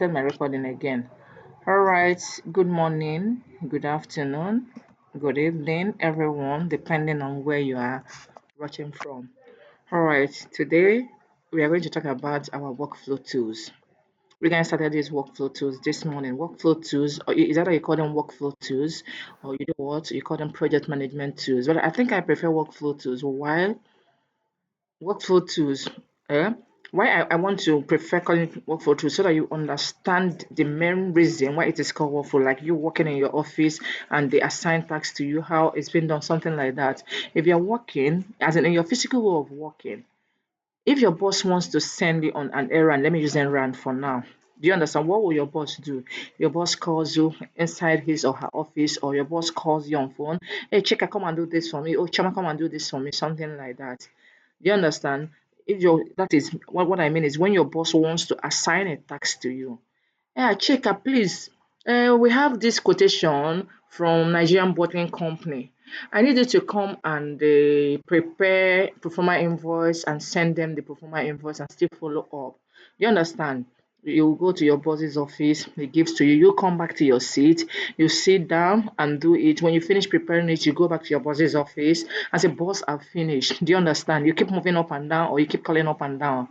Set my recording again. All right. Good morning, good afternoon, good evening, everyone, depending on where you are watching from. All right. Today we are going to talk about our workflow tools. We're going to start these workflow tools this morning. Workflow tools, or is that how you call them workflow tools, or you know what you call them project management tools? But I think I prefer workflow tools. Why? Workflow tools. Eh? Why I want to prefer calling it workflow tools so that you understand the main reason why it is called workflow, like you working in your office and they assign tasks to you, how it's been done, something like that. If you're working, as in your physical way of working, if your boss wants to send you on an errand, let me use errand for now. Do you understand? What will your boss do? Your boss calls you inside his or her office, or your boss calls you on phone. Hey, Chika, come and do this for me. Oh, Chama, come and do this for me. Something like that. Do you understand? If your that is what I mean is when your boss wants to assign a task to you. Yeah, Chika, please. We have this quotation from Nigerian bottling company. I need you to come and prepare performer invoice and send them the performer invoice and still follow up. You understand? You go to your boss's office, he gives to you, you come back to your seat, you sit down and do it. When you finish preparing it, you go back to your boss's office and say, Boss, I've finished. Do you understand? You keep moving up and down or you keep calling up and down.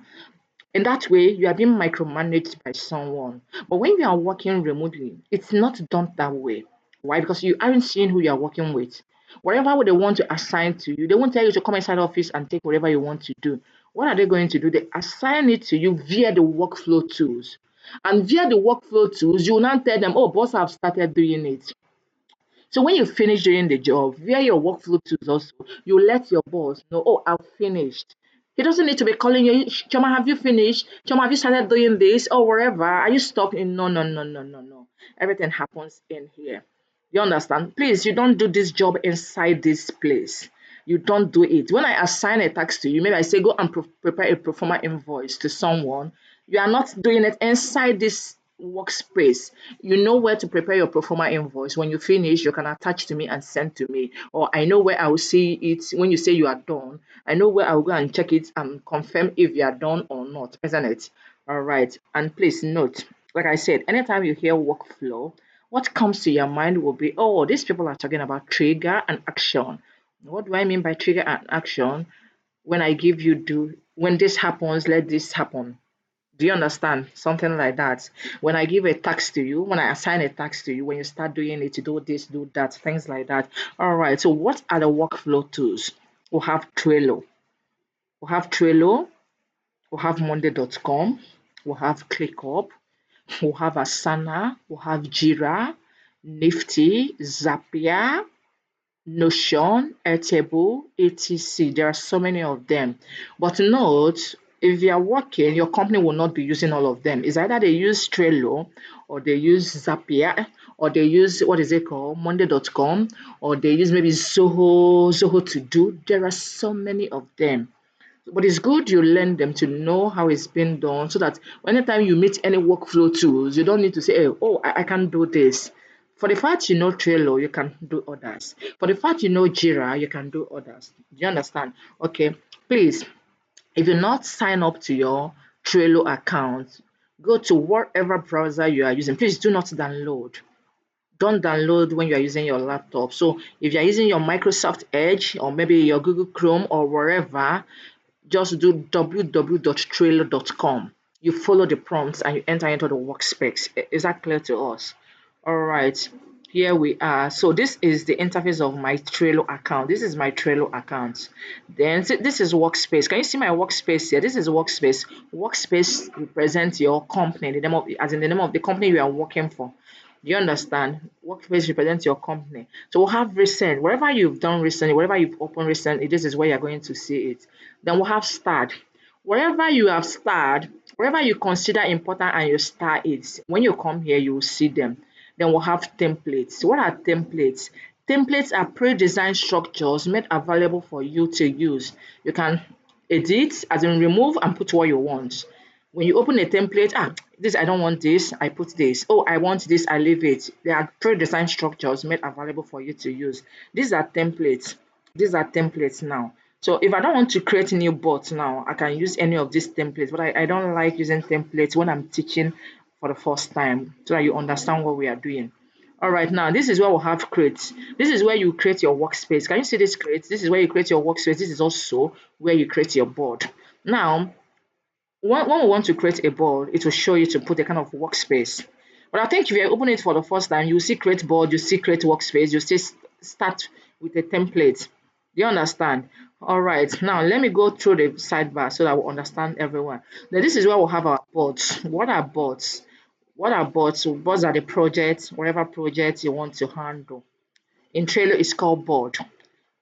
In that way, you are being micromanaged by someone. But when you are working remotely, it's not done that way. Why? Because you aren't seeing who you are working with. Whatever they want to assign to you, they won't tell you to come inside the office and take whatever you want to do. What are they going to do? They assign it to you via the workflow tools. And via the workflow tools, you will now tell them, oh, boss, I've started doing it. So when you finish doing the job, via your workflow tools also, you let your boss know, oh, I've finished. He doesn't need to be calling you, Choma, have you finished? Choma, have you started doing this? Or wherever. Are you stuck in? No, no, no, no, no, no. Everything happens in here. You understand? Please, you don't do this job inside this place. You don't do it. When I assign a task to you, maybe I say go and prepare a performer invoice to someone, you are not doing it inside this workspace. You know where to prepare your performer invoice. When you finish, you can attach to me and send to me. Or I know where I will see it when you say you are done. I know where I will go and check it and confirm if you are done or not, isn't it? All right. And please note, like I said, anytime you hear workflow, what comes to your mind will be, oh, these people are talking about trigger and action. What do I mean by trigger and action? When I give you do, when this happens, let this happen. Do you understand? Something like that. When I give a task to you, when I assign a task to you, when you start doing it, you do this, do that, things like that. All right. So what are the workflow tools? We have Trello. We have Trello. We have Monday.com. We have ClickUp. We have Asana. We have Jira, Nifty, Zapier, Notion, Airtable, etc. There are so many of them. But note, if you are working, your company will not be using all of them. It's either they use Trello or they use Zapier or they use what is it called? Monday.com or they use maybe Zoho to do. There are so many of them. But it's good you learn them to know how it's been done so that anytime you meet any workflow tools, you don't need to say, oh, I can do this. For the fact you know Trello, you can do others. For the fact you know Jira, you can do others. Do you understand? Okay, please, if you not sign up to your Trello account, go to whatever browser you are using. Please do not download. Don't download when you are using your laptop. So if you are using your Microsoft Edge or maybe your Google Chrome or wherever, just do www.trailer.com. You follow the prompts and you enter into the workspace. Is that clear to us? All right, here we are. So this is the interface of my Trello account. This is my Trello account. Then this is workspace. Can you see my workspace here? This is workspace. Workspace represents your company, the name of as in the name of the company you are working for. Do you understand? Workspace represents your company. So we'll have recent, wherever you've done recently, wherever you've opened recently, this is where you're going to see it. Then we'll have start. Wherever you have starred, wherever you consider important and you star it, when you come here, you will see them. Then we'll have templates. What are templates? Templates are pre-designed structures made available for you to use. You can edit, as in remove and put what you want. When you open a template, this I don't want this, I put this. Oh, I want this, I leave it. They are pre-designed structures made available for you to use. These are templates. These are templates now. So if I don't want to create new bots now, I can use any of these templates, but I don't like using templates when I'm teaching for the first time so that you understand what we are doing. All right, now this is where we'll have create. This is where you create your workspace. Can you see this create? This is where you create your workspace. This is also where you create your board. Now, when we want to create a board, it will show you to put a kind of workspace. But I think if you open it for the first time, you see create board, you see create workspace, you see start with a template. Do you understand? All right, now let me go through the sidebar so that we understand everyone. Now, this is where we'll have our boards. What are boards? What are boards? So boards are the projects, whatever project you want to handle. In Trello, it's called board.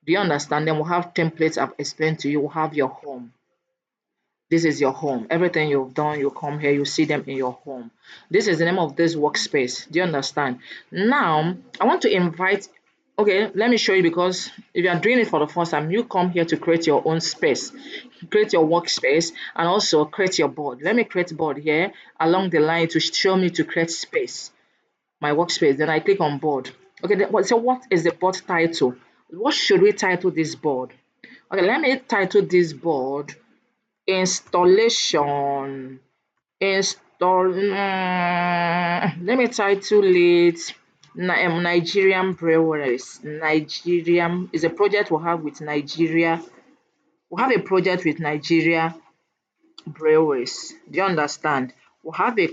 Do you understand? Then we'll have templates I've explained to you. We'll have your home. This is your home. Everything you've done, you come here, you see them in your home. This is the name of this workspace. Do you understand? Now, I want to invite, okay, let me show you because if you are doing it for the first time, you come here to create your own space, create your workspace, and also create your board. Let me create board here along the line to show me to create space, my workspace. Then I click on board. Okay, so what is the board title? What should we title this board? Okay, let me title this board installation let me title it Nigerian breweries. Nigerian is a project we have with Nigeria. We have a project with Nigeria breweries. Do you understand? We have a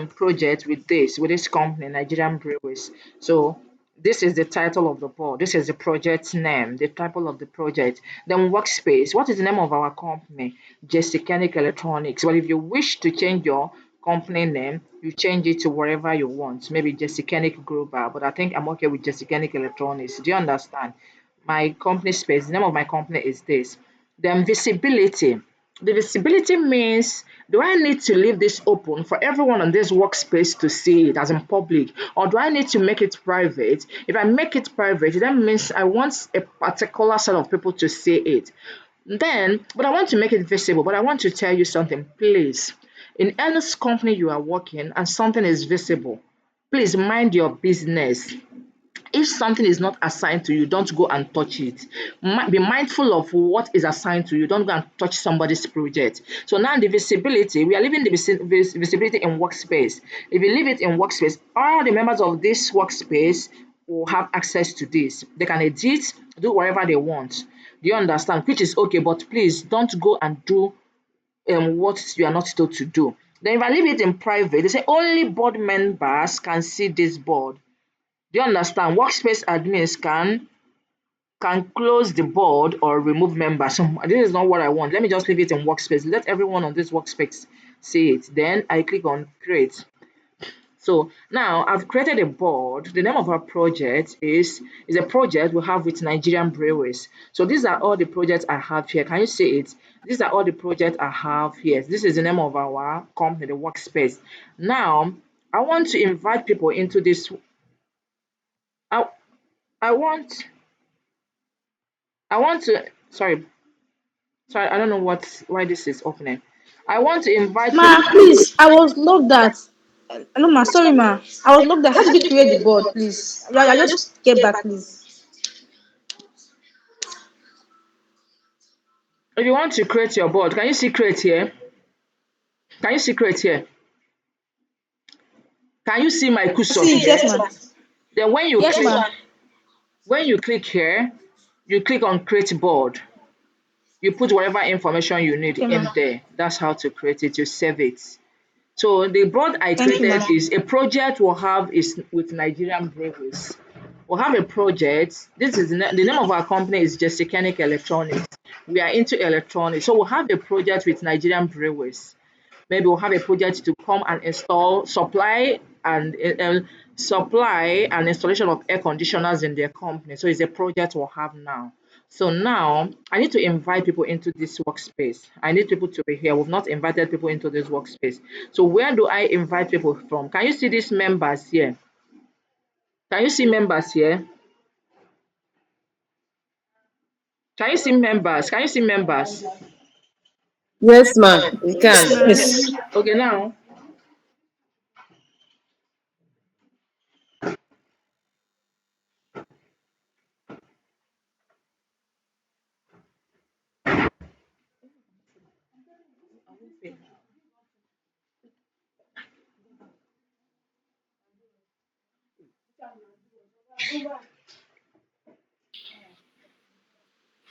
project with this company, Nigerian Breweries. So this is the title of the board. This is the project name, the title of the project. Then workspace. What is the name of our company? Jessicanic Electronics. Well, if you wish to change your company name, you change it to wherever you want. Maybe Jessicanic Global, but I think I'm okay with Jessicanic Electronics. Do you understand? My company space, the name of my company is this. Then visibility. The visibility means, do I need to leave this open for everyone on this workspace to see it as in public, or do I need to make it private? If I make it private, that means I want a particular set of people to see it. Then, but I want to make it visible, but I want to tell you something, please. In any company you are working and something is visible, please mind your business. If something is not assigned to you, don't go and touch it. Be mindful of what is assigned to you. Don't go and touch somebody's project. So now the visibility, we are leaving the visibility in workspace. If you leave it in workspace, all the members of this workspace will have access to this. They can edit, do whatever they want. Do you understand? Which is okay, but please don't go and do what you are not told to do. Then if I leave it in private, they say only board members can see this board. Do you understand? Workspace admins can close the board or remove members. So this is not what I want. Let me just leave it in workspace. Let everyone on this workspace see it. Then I click on create. So now I've created a board. The name of our project is a project we have with Nigerian breweries. So these are all the projects I have here. Can you see it? These are all the projects I have here. This is the name of our company, the workspace. Now I want to invite people into this. I, I want I want to sorry, I don't know why this is opening. I want to invite Ma, people. please, I was logged out. No, ma, sorry, ma. I was logged out. How did you create the board, please? Yeah, yeah, just get back, please. If you want to create your board, can you see create here? Can you see create here? Can you see my cursor See it, yes, here? ma. Then Yes, ma. when you click here, you click on create board. You put whatever information you need Okay, ma. in there. That's how to create it. You save it. So the board I Thank you, created ma. is a project we'll have is with Nigerian breweries. We'll have a project. This is the name of our company is Jessicanic Electronics. We are into electronics. So we'll have a project with Nigerian breweries. Maybe we'll have a project to come and install, supply and installation of air conditioners in their company. So it's a project we'll have now. So now I need to invite people into this workspace. I need people to be here. We've not invited people into this workspace. So where do I invite people from? Can you see these members here? Can you see members here? Can you see members? Can you see members? Yes, ma, we Yes, can. ma. Yes. Okay, now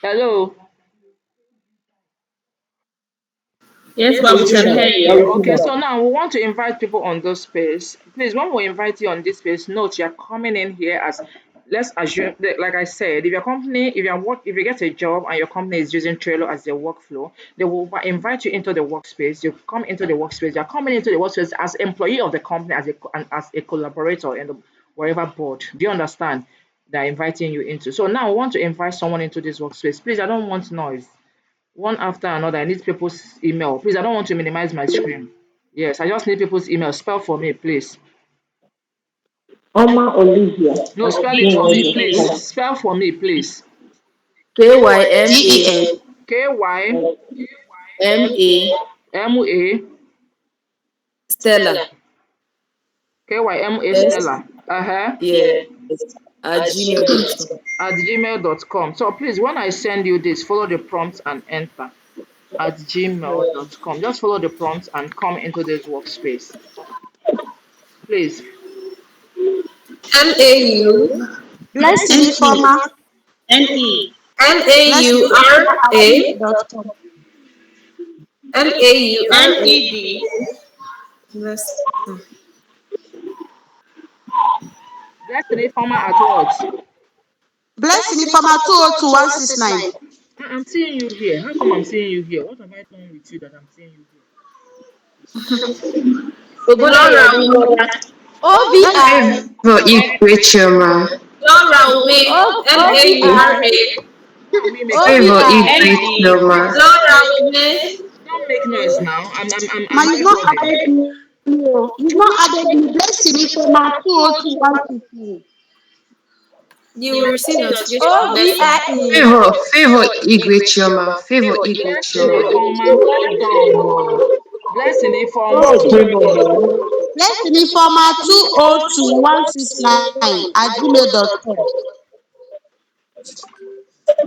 Hello. Yes, Yes, ma'am, we we can can hear hear you. you. Okay, so now we want to invite people on this space. Please, when we invite you on this space, note you're coming in here as, let's assume that, like I said, if your company, if you get a job and your company is using Trello as their workflow, they will invite you into the workspace. You come into the workspace. You're coming into the workspace as employee of the company, and as a collaborator in the wherever board. Do you understand? They're inviting you into. So now we want to invite someone into this workspace. Please, I don't want noise one after another. I need people's email. Please, I don't want to minimize my screen. Yes, I just need people's email. Spell for me, please. Oma Olivia No, at spell it for me, please. gmail.com. Spell for me, please. KYMA K Y MA M A Stella KYMA S, Stella. Uh-huh. yes, at gmail.com. At gmail.com. So please, when I send you this, follow the prompt and enter at gmail.com. Just follow the prompt and come into this workspace. Please. MAU Blessing Informa. Blessing Informa at MAURA gmail.com. MAURA. Bless. Blessing Informer at what? Blessing Informa 202-169. I'm seeing you here. How come I'm seeing you here? What have I done with you that I'm seeing you here? Laura OVI. Favor Igwe Laura with OVI. MAURA. How are we making Favor noise? OVI. Igwe Laura with Don't make noise now. Ma, I'm you've not recording. added me. Oh. You've not added me. Blessing Informa 202-169. you will receive notification message. OVIE. Favor Favor Igwe Blessing Informer, hold on. No. Blessing Informer. Blessing Informa 202-169 at gmail.com.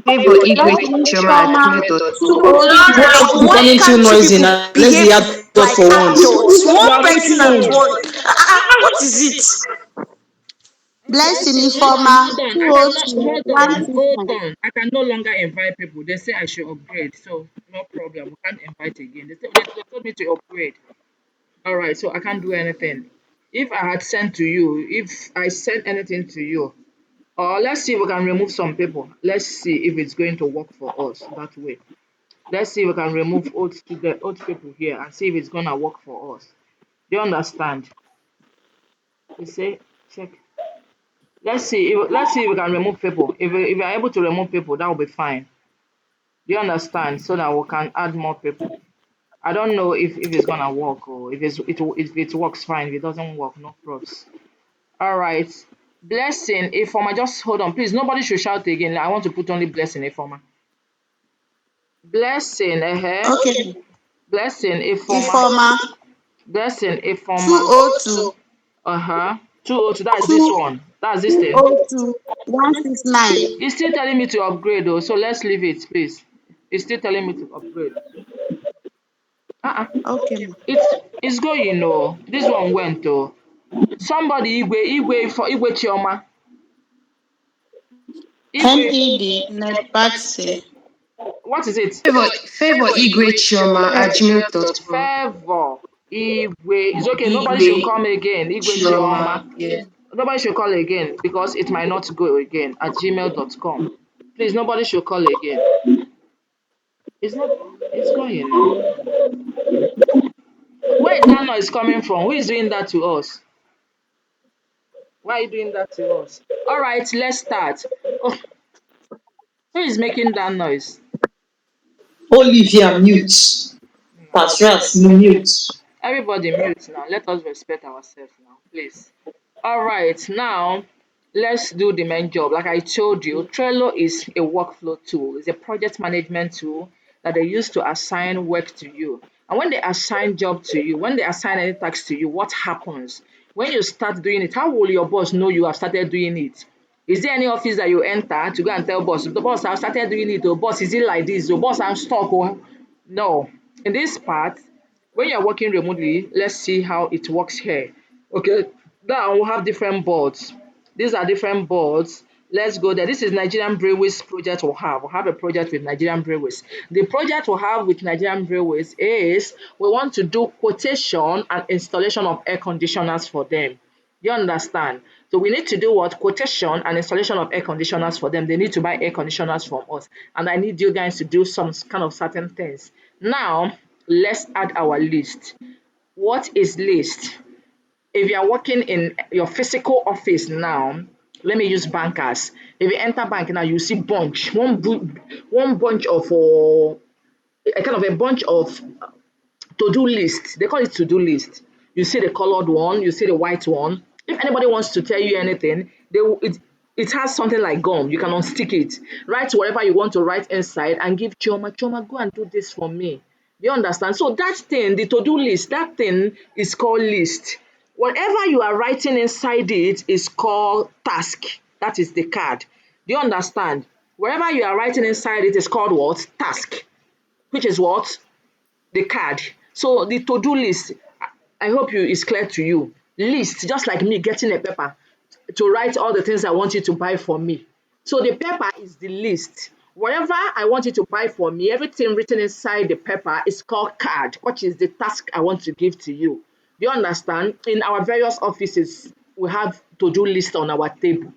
Favor Igwe Blessing at Informa gmail.com. Laura 202-169. with Becoming too noisy now. Let's hear just for once. You are making noise. Okay, Blessing so Informa hold on, hold 202-169. on. I can no longer invite people. They say I should upgrade, so no problem. We can't invite again. They told me to upgrade. All right, so I can't do anything. If I had sent to you, if I sent anything to you, or let's see if we can remove some people. Let's see if it's going to work for us that way. Let's see if we can remove old people here and see if it's gonna work for us. Do you understand? You say check. Let's see if we can remove people. If we are able to remove people, that will be fine. Do you understand? So that we can add more people. I don't know if it's gonna work, or if it works fine. If it doesn't work, no props. All right. Blessing Informa, just hold on, please. Nobody should shout again. I want to put only Blessing Informa. Blessing, Okay. Blessing Informa. Informa Blessing Informa. 202 202. That's this one. That's this thing. 169. It's still telling me to upgrade though, so let's leave it, please. It's still telling me to upgrade. Uh-uh. Okay, ma. It's going though. This one went though. Somebody Igwe Chioma. Igwe, NED Netbaxi. what is it? Favor Igwe at gmail.com. Favor Igwe. It's okay. Nobody Igwe should come again. Igwe Chioma. Chioma. Yeah. Nobody should call again because it might not go again at gmail.com. Please, nobody should call again. It's not. It's going now. Where is that noise coming from? Who is doing that to us? Why are you doing that to us? All right, let's start. Oh, who is making that noise? Olivia mute. No. Patrice mute. Everybody mute now. Let us respect ourselves now, please. All right, now let's do the main job. Like I told you, Trello is a workflow tool. It's a project management tool that they use to assign work to you. And when they assign job to you, when they assign any task to you, what happens? When you start doing it, how will your boss know you have started doing it? Is there any office that you enter to go and tell boss, the boss, I've started doing it, oh boss, is it like this? Oh boss, I'm stuck. Oh no. In this part, when you're working remotely, let's see how it works here. Okay, now we'll have different boards. These are different boards. Let's go there. This is Nigerian Breweries project we have. We have a project with Nigerian Breweries. The project we have with Nigerian Breweries is we want to do quotation and installation of air conditioners for them. You understand? So we need to do what? Quotation and installation of air conditioners for them. They need to buy air conditioners from us. And I need you guys to do some kind of certain things. Now, let's add our list. What is list? If you are working in your physical office now, let me use bankers. If you enter bank now, you see bunch, one bunch of a kind of a bunch of to-do list. They call it to-do list. You see the colored one, you see the white one. If anybody wants to tell you anything, it has something like gum. You can unstick it. Write whatever you want to write inside and give Chioma. Chioma, go and do this for me. Do you understand? So that thing, the to-do list, that thing is called list. Whatever you are writing inside it is called task. That is the card. Do you understand? Wherever you are writing inside it is called what? Task. Which is what? The card. So the to-do list, I hope you is clear to you. List, just like me getting a paper to write all the things I want you to buy for me. So the paper is the list. Whatever I want you to buy for me, everything written inside the paper is called card, which is the task I want to give to you. Do you understand? In our various offices, we have to-do list on our table.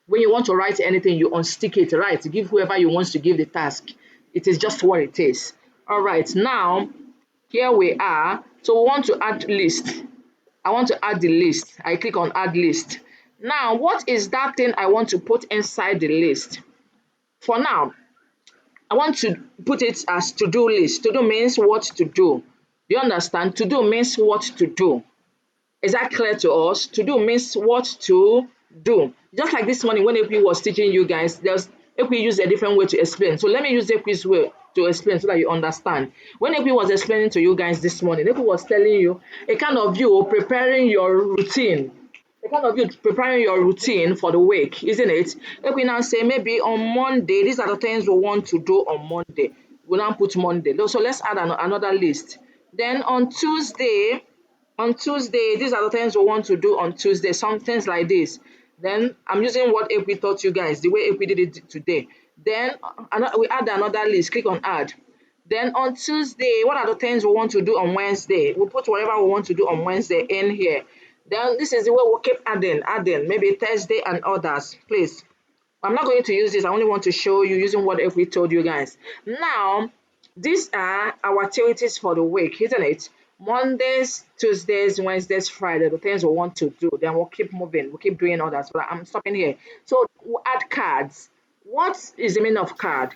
When you want to write anything, you unstick it, right? Give whoever you want to give the task. It is just what it is. All right, now here we are. So we want to add list. I want to add the list. I click on add list. Now, what is that thing I want to put inside the list? For now, I want to put it as to-do list. To-do means what to do. Do you understand? To-do means what to do. Is that clear to us? To do means what to do. Just like this morning when AP was teaching you guys, AP used a different way to explain. So let me use AP's way to explain so that you understand. When AP was explaining to you guys this morning, AP was telling you a kind of you preparing your routine. A kind of you preparing your routine for the week, isn't it? If we now say maybe on Monday, these are the things we want to do on Monday. We now put Monday. So let's add another list. Then on Tuesday, these are the things we want to do on Tuesday, some things like this. Then I'm using what AP taught you guys, the way AP did it today. Then we add another list, click on add. Then on Tuesday, what are the things we want to do on Wednesday? We put whatever we want to do on Wednesday in here. Then this is the way we'll keep adding, maybe Thursday and others. Please, I'm not going to use this. I only want to show you using what we told you guys. Now, these are our activities for the week, isn't it? Mondays, Tuesdays, Wednesdays, Friday, the things we want to do. Then we'll keep moving. We'll keep doing others. But I'm stopping here. So we'll add cards. What is the meaning of card?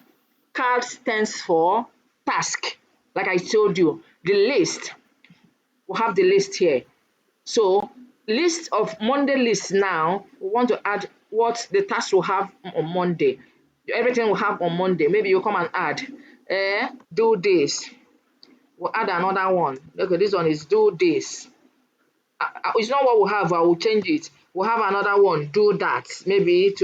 Card stands for task. Like I told you, the list. We'll have the list here. So list of Monday list now, we want to add what the task will have on Monday. Everything will have on Monday. Maybe you come and add, do this. We'll add another one. Okay, this one is do this. It's not what we have, I will change it. We'll have another one, do that. Maybe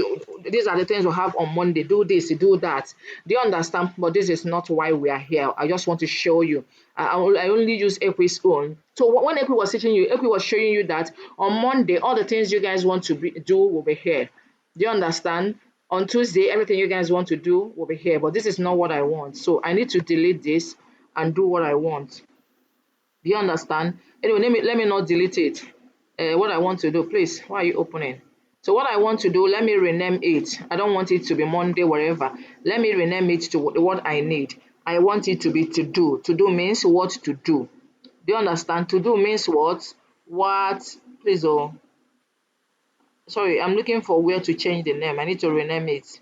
these are the things we'll have on Monday. Do this, do that. Do you understand? But this is not why we are here. I just want to show you. I only use April's own. So when April was teaching you, April was showing you that on Monday, all the things you guys want to do will be here. Do you understand? On Tuesday, everything you guys want to do will be here. But this is not what I want. So I need to delete this and do what I want. Do you understand? Anyway, let me not delete it. What I want to do, please, why are you opening? So what I want to do, let me rename it. I don't want it to be Monday, whatever. Let me rename it to what I need. I want it to be to do. To do means what to do. Do you understand? To do means what? What? Please, oh. Sorry, I'm looking for where to change the name. I need to rename it.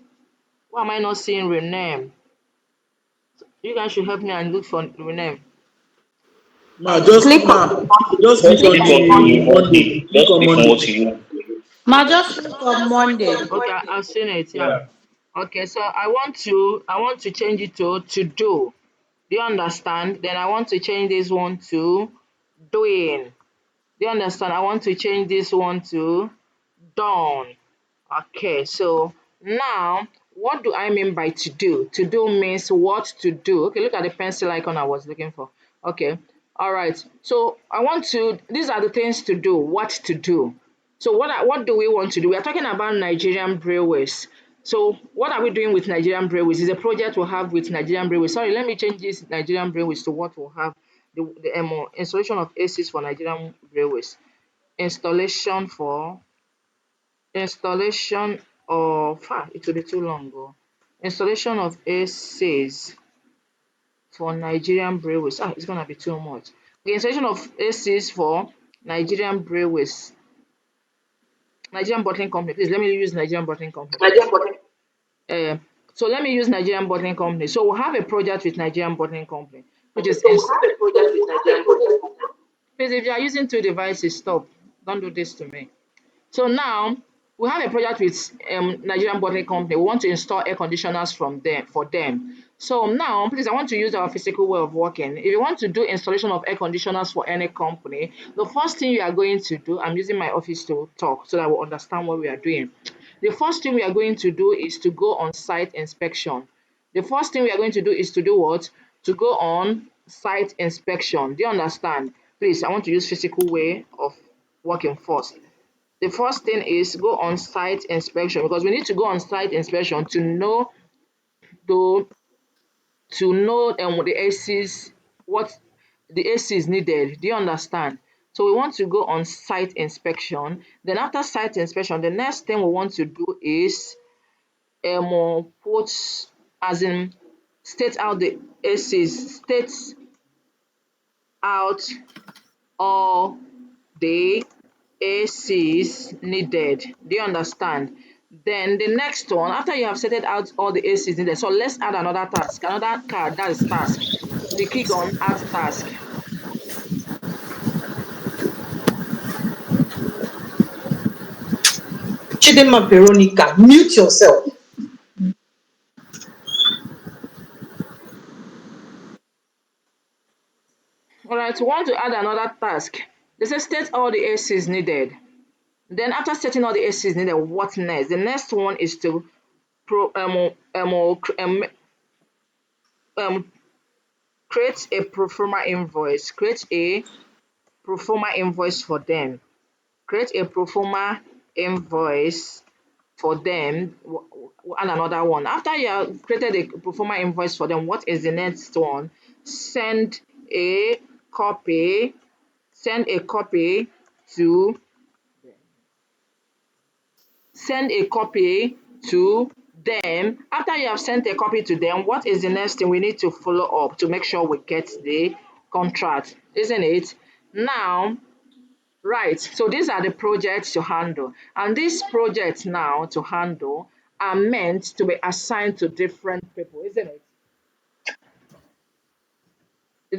Why am I not seeing rename? You guys should help me and look for rename. Click on Just click on the Monday. Click on Monday. Ma, just click on Monday. Okay, I've seen it. Yeah. Okay, so I want to change it to do. Do you understand? Then I want to change this one to doing. Do you understand? I want to change this one to done. Okay, so now what do I mean by to do? To do means what to do. Okay, look at the pencil icon I was looking for. Okay, all right. So these are the things to do, what to do. So what do we want to do? We are talking about Nigerian breweries. So what are we doing with Nigerian breweries? Is a project we have with Nigerian breweries. Sorry, let me change this Nigerian breweries to what we'll have. The installation of ACs for Nigerian breweries. Installation for installation of it will be too long. Oh. Installation of ACs for Nigerian breweries. It's gonna be too much. The installation of ACs for Nigerian breweries. Nigerian bottling company. Please let me use Nigerian bottling company, please. Um, so let me use Nigerian bottling company. So we have a project with Nigerian bottling company, which is please if you are using two devices, stop. Don't do this to me. So now we have a project with Nigerian bottling company. We want to install air conditioners from them for them. So now, please, I want to use our physical way of working. If you want to do installation of air conditioners for any company, the first thing you are going to do, I'm using my office to talk so that we understand what we are doing. The first thing we are going to do is to go on site inspection. The first thing we are going to do is to do what? To go on site inspection. Do you understand? Please, I want to use physical way of working first. The first thing is go on site inspection because we need to go on site inspection to know the ACs what the AC is needed. Do you understand? So we want to go on site inspection. Then after site inspection, the next thing we want to do is put as in state out the ACs, state out all the ACs needed. Do you understand? Then the next one, after you have set out all the ACs needed, so let's add another task, another card, that is task. We click on add task. Chidinma Veronica, mute yourself. All right, we want to add another task. They say state all the ACs needed. Then after setting all the ACs needed, what next? The next one is to pro, um, create a pro forma invoice. Create a pro forma invoice for them. Create a pro forma invoice for them and another one. After you have created a pro forma invoice for them, what is the next one? Send a copy, send a copy to send a copy to them. After you have sent a copy to them, what is the next thing we need to follow up to make sure we get the contract, isn't it? Now, right, so these are the projects to handle, and these projects now to handle are meant to be assigned to different people, isn't it? They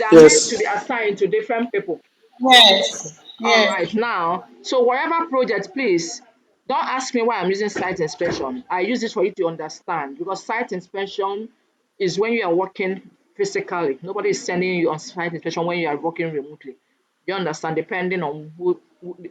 are meant to be Yes. assigned to different people. Yes. All Yes. right, now, so whatever project, please don't ask me why I'm using site inspection. I use this for you to understand because site inspection is when you are working physically. Nobody is sending you on site inspection when you are working remotely. Do you understand? Depending on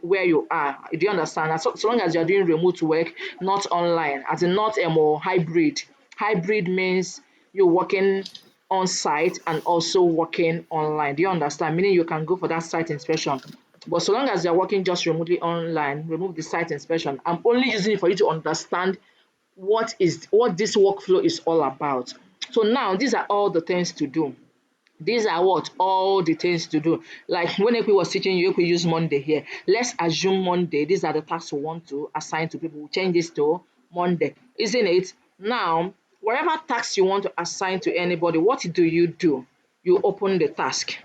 where you are. Do you understand? So long as you are doing remote work, not online, as in not more hybrid. Hybrid means you're working on site and also working online. Do you understand? Meaning you can go for that site inspection. But so long as you're working just remotely online, remove the site inspection. I'm only using it for you to understand what this workflow is all about. So now these are all the things to do. These are what all the things to do. Like when Ekwe was teaching you, Ekwe use Monday here. Let's assume Monday. These are the tasks we want to assign to people. We'll change this to Monday, isn't it? Now, whatever task you want to assign to anybody, what do? You open the task.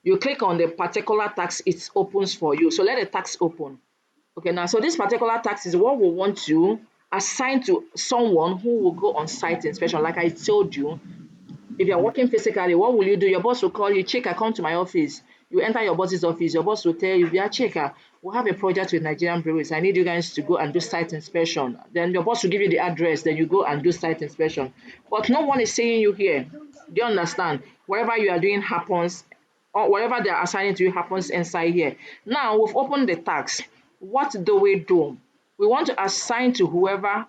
You click on the particular task, it opens for you. So let the task open. Okay, now so this particular task is what we want to assign to someone who will go on site inspection. Like I told you, if you're working physically, what will you do? Your boss will call you, Chika, come to my office. You enter your boss's office, your boss will tell you, yeah, Chika, we have a project with Nigerian breweries. I need you guys to go and do site inspection. Then your boss will give you the address, then you go and do site inspection. But no one is seeing you here. Do you understand? Whatever you are doing happens, or whatever they are assigning to you happens inside here. Now we've opened the task. What do? We want to assign to whoever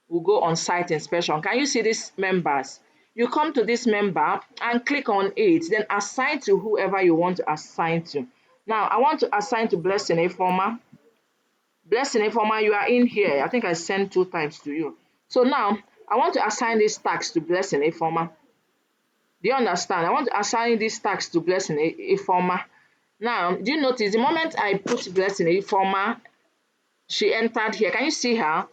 will go on site inspection. Can you see these members? You come to this member and click on it, then assign to whoever you want to assign to. Now, I want to assign to Blessing Informa. Blessing Informa, you are in here. I think I sent 2 times to you. So now I want to assign this task to Blessing Informa. Do you understand? I want to assign this task to Blessing Informa. Now, do you notice the moment I put Blessing Informa, she entered here. Can you see her?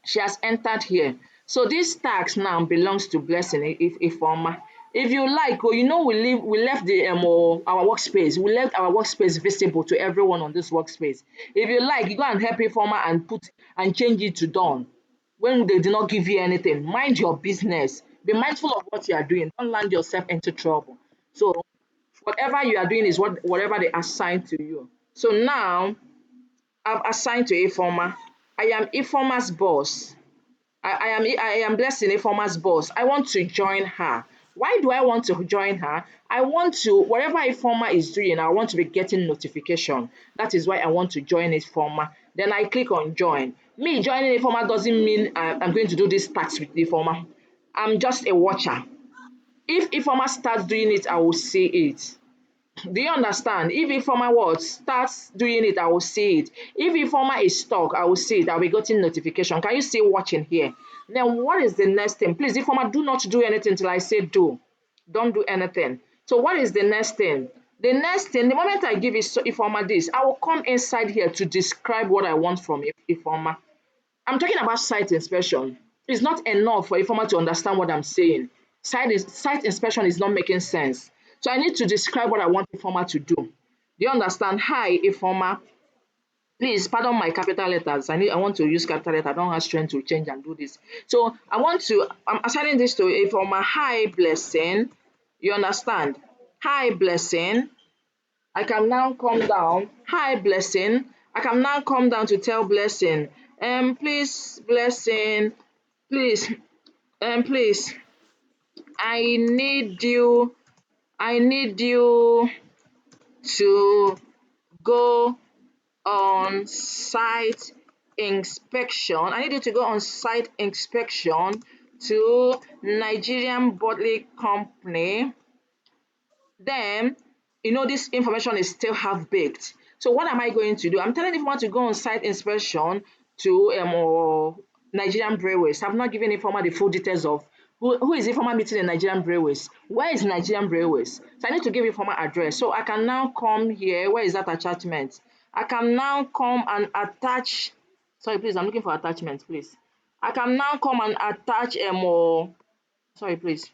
She has entered here. So this tax now belongs to Blessing Ifeoma. If you like, oh, you know, we left the our workspace. We left our workspace visible to everyone on this workspace. If you like, you go and help Ifeoma and put and change it to done. When they do not give you anything, mind your business. Be mindful of what you are doing. Don't land yourself into trouble. So whatever you are doing is whatever they assign to you. So now I've assigned to Ifeoma. I am Ifeoma's boss. I am Blessing Ifeoma's boss. I want to join her. Why do I want to join her? I want to, whatever Ifeoma is doing, I want to be getting notification. That is why I want to join Ifeoma. Then I click on join. Me joining Ifeoma doesn't mean I'm going to do this task with Ifeoma. I'm just a watcher. If Ifeoma starts doing it, I will see it. Do you understand? If Informa what starts doing it, I will see it. If Informa is stuck, I will see it. I'll be getting notification. Can you see watching here? Then what is the next thing? Please, Informa, do not do anything till I say do. Don't do anything. So what is the next thing? The next thing, the moment I give Informa this, I will come inside here to describe what I want from Informa. I'm talking about site inspection. It's not enough for Informa to understand what I'm saying. Site inspection is not making sense. So I need to describe what I want Informa to do. Do you understand? Hi, Informa. Please pardon my capital letters. I want to use capital letter. I don't have strength to change and do this. So I'm assigning this to Informa. Hi, Blessing. You understand? Hi, Blessing. I can now come down. Hi, Blessing. I can now come down to tell Blessing. Please, Blessing, please, please, I need you. I need you to go on site inspection. I need you to go on site inspection to Nigerian Bottling Company. Then this information is still half baked. So what am I going to do? I'm telling everyone to go on site inspection to Nigerian breweries. I've not given Informa the full details of who is Informa meeting in Nigerian breweries. Where is Nigerian breweries? So I need to give Informa address. So I can now come here. Where is that attachment? I can now come and attach. Sorry, please. I'm looking for attachments, please. I can now come and attach sorry, please.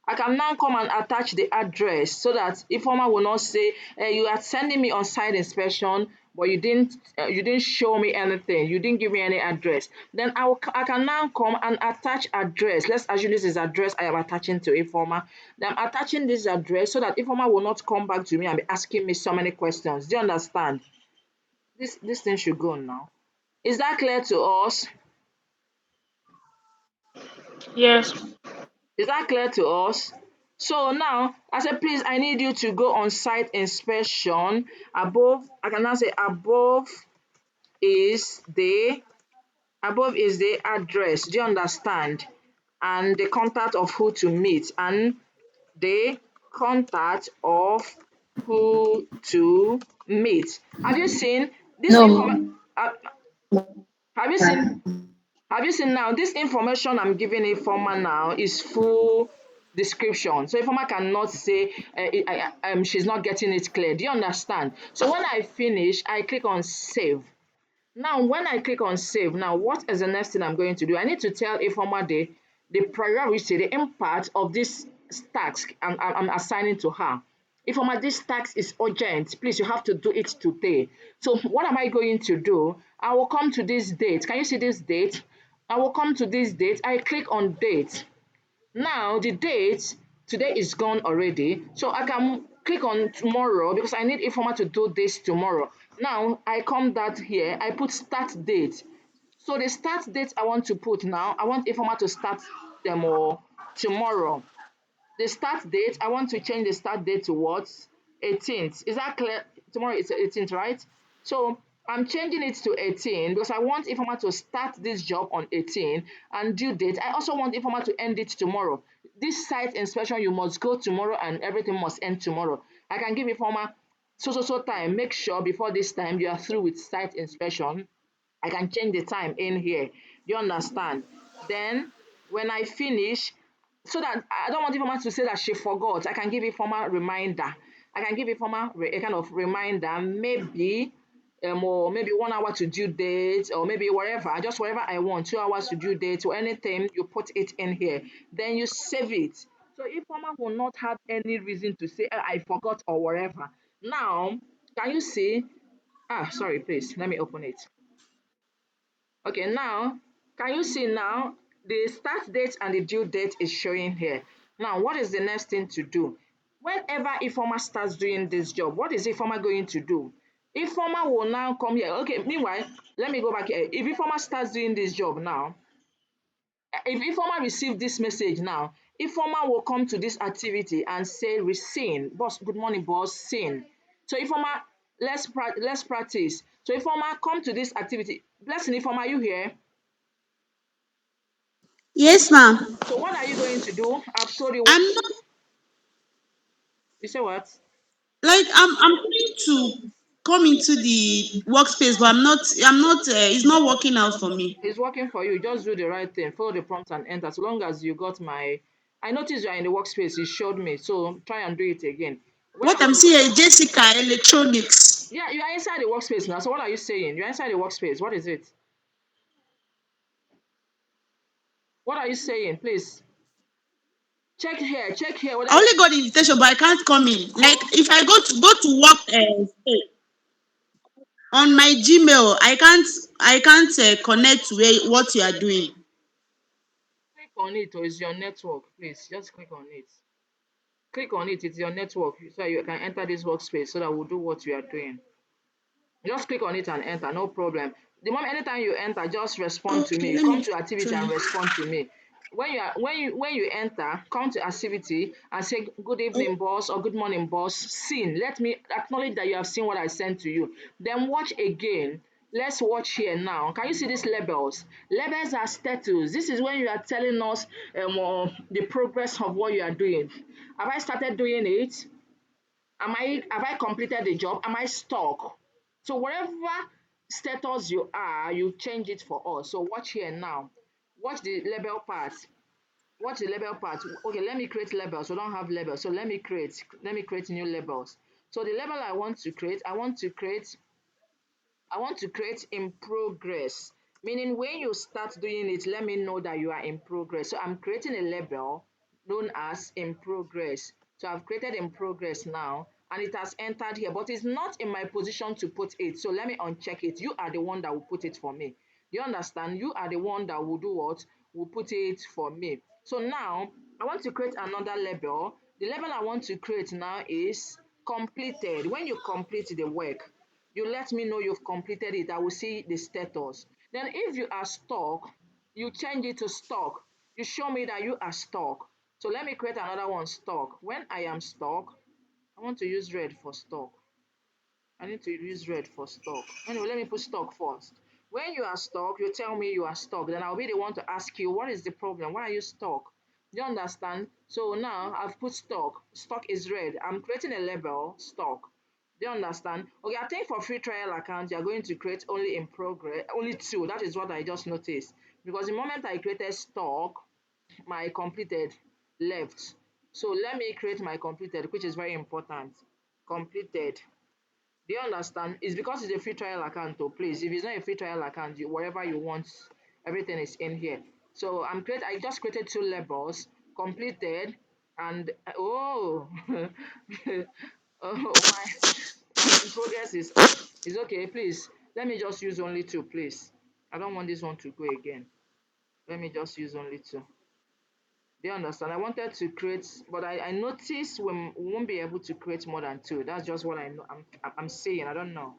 I can now come and attach the address so that Informa will not say you are sending me on site inspection, but you didn't show me anything. You didn't give me any address. Then I can now come and attach address. Let's assume this is address I am attaching to Informa. Then I'm attaching this address so that Informa will not come back to me and be asking me so many questions. Do you understand? This thing should go now. Is that clear to us? Yes. Is that clear to us? So now I said, please, I need you to go on site inspection. Above, I can now say is the above is the address. Do you understand? And the contact of who to meet and the contact of who to meet. Have you seen this information? No. Have you seen Have you seen now? This information I'm giving Informa now is full description. So Informa cannot say she's not getting it clear. Do you understand? So when I finish, I click on save. Now, when I click on save, now what is the next thing I'm going to do? I need to tell Informa the priority, the impact of this task I'm assigning to her. Informa, this task is urgent. Please, you have to do it today. So what am I going to do? I will come to this date. Can you see this date? I will come to this date. I click on date. Now the date today is gone already, so I can click on tomorrow because I need Informa to do this tomorrow. Now I come that here, I put start date. So the start date I want to put now, I want Informa to start them tomorrow. The start date, I want to change the start date to what? 18th. Is that clear? Tomorrow is 18th, right? So I'm changing it to 18 because I want Informa to start this job on 18 and due date. I also want Informa to end it tomorrow. This site inspection, you must go tomorrow and everything must end tomorrow. I can give Informa so time, make sure before this time you are through with site inspection. I can change the time in here. Do you understand? Then when I finish, so that I don't want Ifeoma to say that she forgot, I can give Ifeoma reminder. I can give Ifeoma a kind of reminder, maybe or maybe 1 hour to due date, or maybe whatever, just whatever I want, 2 hours to due date, or anything, you put it in here. Then you save it. So Ifeoma will not have any reason to say, I forgot or whatever. Now, can you see? Sorry, please, let me open it. Okay, now, can you see now the start date and the due date is showing here. Now, what is the next thing to do? Whenever Ifeoma starts doing this job, what is Ifeoma going to do? Ifeoma will now come here. Okay, meanwhile, let me go back here. If Ifeoma starts doing this job now, if Ifeoma receive this message now, Ifeoma will come to this activity and say, "Reseen, boss, good morning, boss, seen." So Ifeoma, let's practice. So Ifeoma, come to this activity. Blessing, Ifeoma, are you here? Yes, ma'am. So what are you going to do? I've told you what. I'm not You say what? I'm trying to come into the workspace, but I'm not it's not working out for me. It's working for you. Just do the right thing. Follow the prompt and enter. As long as you got my, I noticed you are in the workspace. It showed me. So try and do it again. When What I'm seeing is Jessica Electronics. Yeah, you are inside the workspace now. So what are you saying? You're inside the workspace. What is it? What are you saying? Please check here. Check here. Whether I only got the invitation, but I can't come in. Like if I go to work on my Gmail, I can't connect to what you are doing. click on it, or is your network? Please just click on it. Click on it. It's your network, so you can enter this workspace. So that we'll do what we are doing. Just click on it and enter, no problem. The moment anytime you enter, just respond to Okay, me. let Come me to activity and try. respond to me. When you enter, come to activity and say good evening, boss, or good morning, boss. Seen. Let me acknowledge that you have seen what I sent to you. Then watch again. Let's watch here now. Can you see these labels? Labels are status. This is when you are telling us the progress of what you are doing. Have I started doing it? Have I completed the job? Am I stuck? So whatever status you are, you change it for us. So watch here now. Watch the label part. Watch the label part. Okay, let me create labels. We don't have labels. So let me create new labels. So the label I want to create in progress, meaning when you start doing it, let me know that you are in progress. So I'm creating a label known as in progress. So I've created in progress now, and it has entered here, but it's not in my position to put it. So let me uncheck it. You are the one that will put it for me. You understand? You are the one that will do what? Will put it for me. So now I want to create another label. The label I want to create now is completed. When you complete the work, you let me know you've completed it. I will see the status. Then if you are stuck, you change it to stuck. You show me that you are stuck. So let me create another one, stuck. When I am stuck, I want to use red for stuck. I need to use red for stuck. Anyway, let me put stuck first. When you are stuck, you tell me you are stuck. Then I'll be the one to ask you, what is the problem? Why are you stuck? Do you understand? So now I've put stuck. Stuck is red. I'm creating a label, stuck. Do you understand? Okay, I think for free trial account, you're going to create only in progress, only two. That is what I just noticed. Because the moment I created stock, my completed left. So let me create my completed, which is very important. Completed. Do you understand? It's because it's a free trial account, though. Please, if it's not a free trial account, whatever you want, everything is in here. So I just created two labels, completed, and oh, oh my in progress is off. It's okay, please. Let me just use only two, please. I don't want this one to go again. Let me just use only two. Do you understand? I wanted to create, but I noticed we won't be able to create more than two. That's just what I know. I'm saying. I don't know.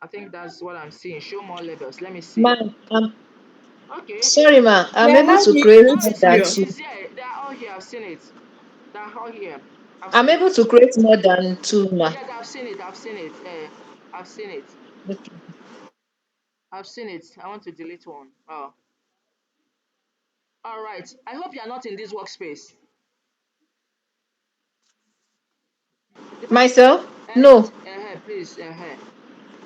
I think that's what I'm seeing. Show more labels. Let me see. Ma, I'm Okay, sorry, ma. They I'm able allowed to me create to no, more see it's than okay. you. two. It's there. They are all here. I've seen it. They are all here. I've I'm seen it. able to create more than two, ma. Yes, I've seen it. I've seen it. I've seen it. Okay. I've seen it. I want to delete one. Oh, all right. I hope you are not in this workspace. The person, Myself? No, Please.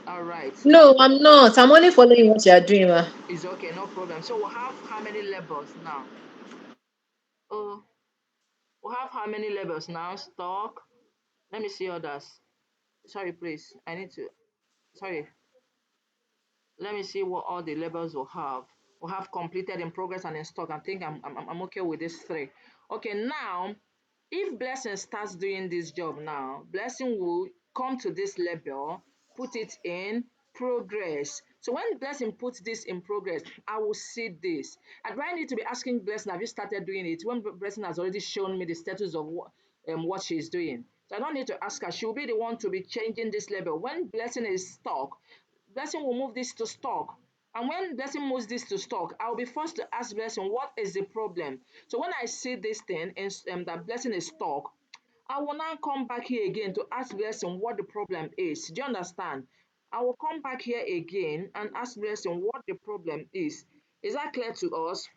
All right. no, I'm not. I'm only following what you are doing, ma. It's okay, no problem. So we have how many levels now? Oh, we have how many levels now? Stock. Let me see others. Sorry, please. I need to. Sorry. Let me see what all the labels will have. We'll have completed, in progress, and in stock. I think I'm okay with these three. Okay, now if Blessing starts doing this job now, Blessing will come to this label, put it in progress. So when Blessing puts this in progress, I will see this. And do I need to be asking Blessing, have you started doing it? When Blessing has already shown me the status of what she's doing. So I don't need to ask her. She'll be the one to be changing this label. When Blessing is stuck, Blessing will move this to stock. And when Blessing moves this to stock, I'll be forced to ask Blessing, what is the problem? So when I see this thing, that Blessing is stock, I will now come back here again to ask Blessing what the problem is. Do you understand? I will come back here again and ask Blessing what the problem is. Is that clear to us?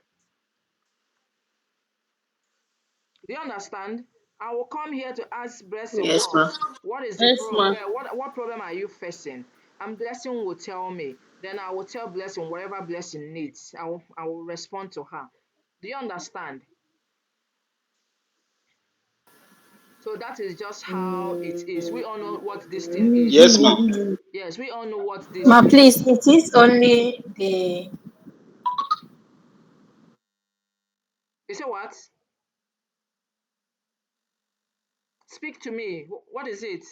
Do you understand? I will come here to ask Blessing Yes, ma. what is the Yes, problem? ma. What problem are you facing? And Blessing will tell me. Then I will tell Blessing whatever Blessing needs. I will respond to her. Do you understand? So that is just how it is. We all know what this thing is. Yes, ma. Yes, we all know what this Ma, thing please, is. it is only the. You say what? Speak to me. What is it?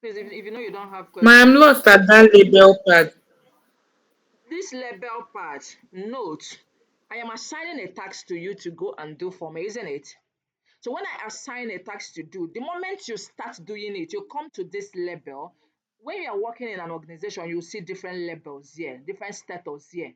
Please, if you know you don't have Ma, I'm question. lost at that label part. This label part, note, I am assigning a task to you to go and do for me, isn't it? So when I assign a task to do, the moment you start doing it, you come to this label. When you are working in an organization, you see different labels here, different status here.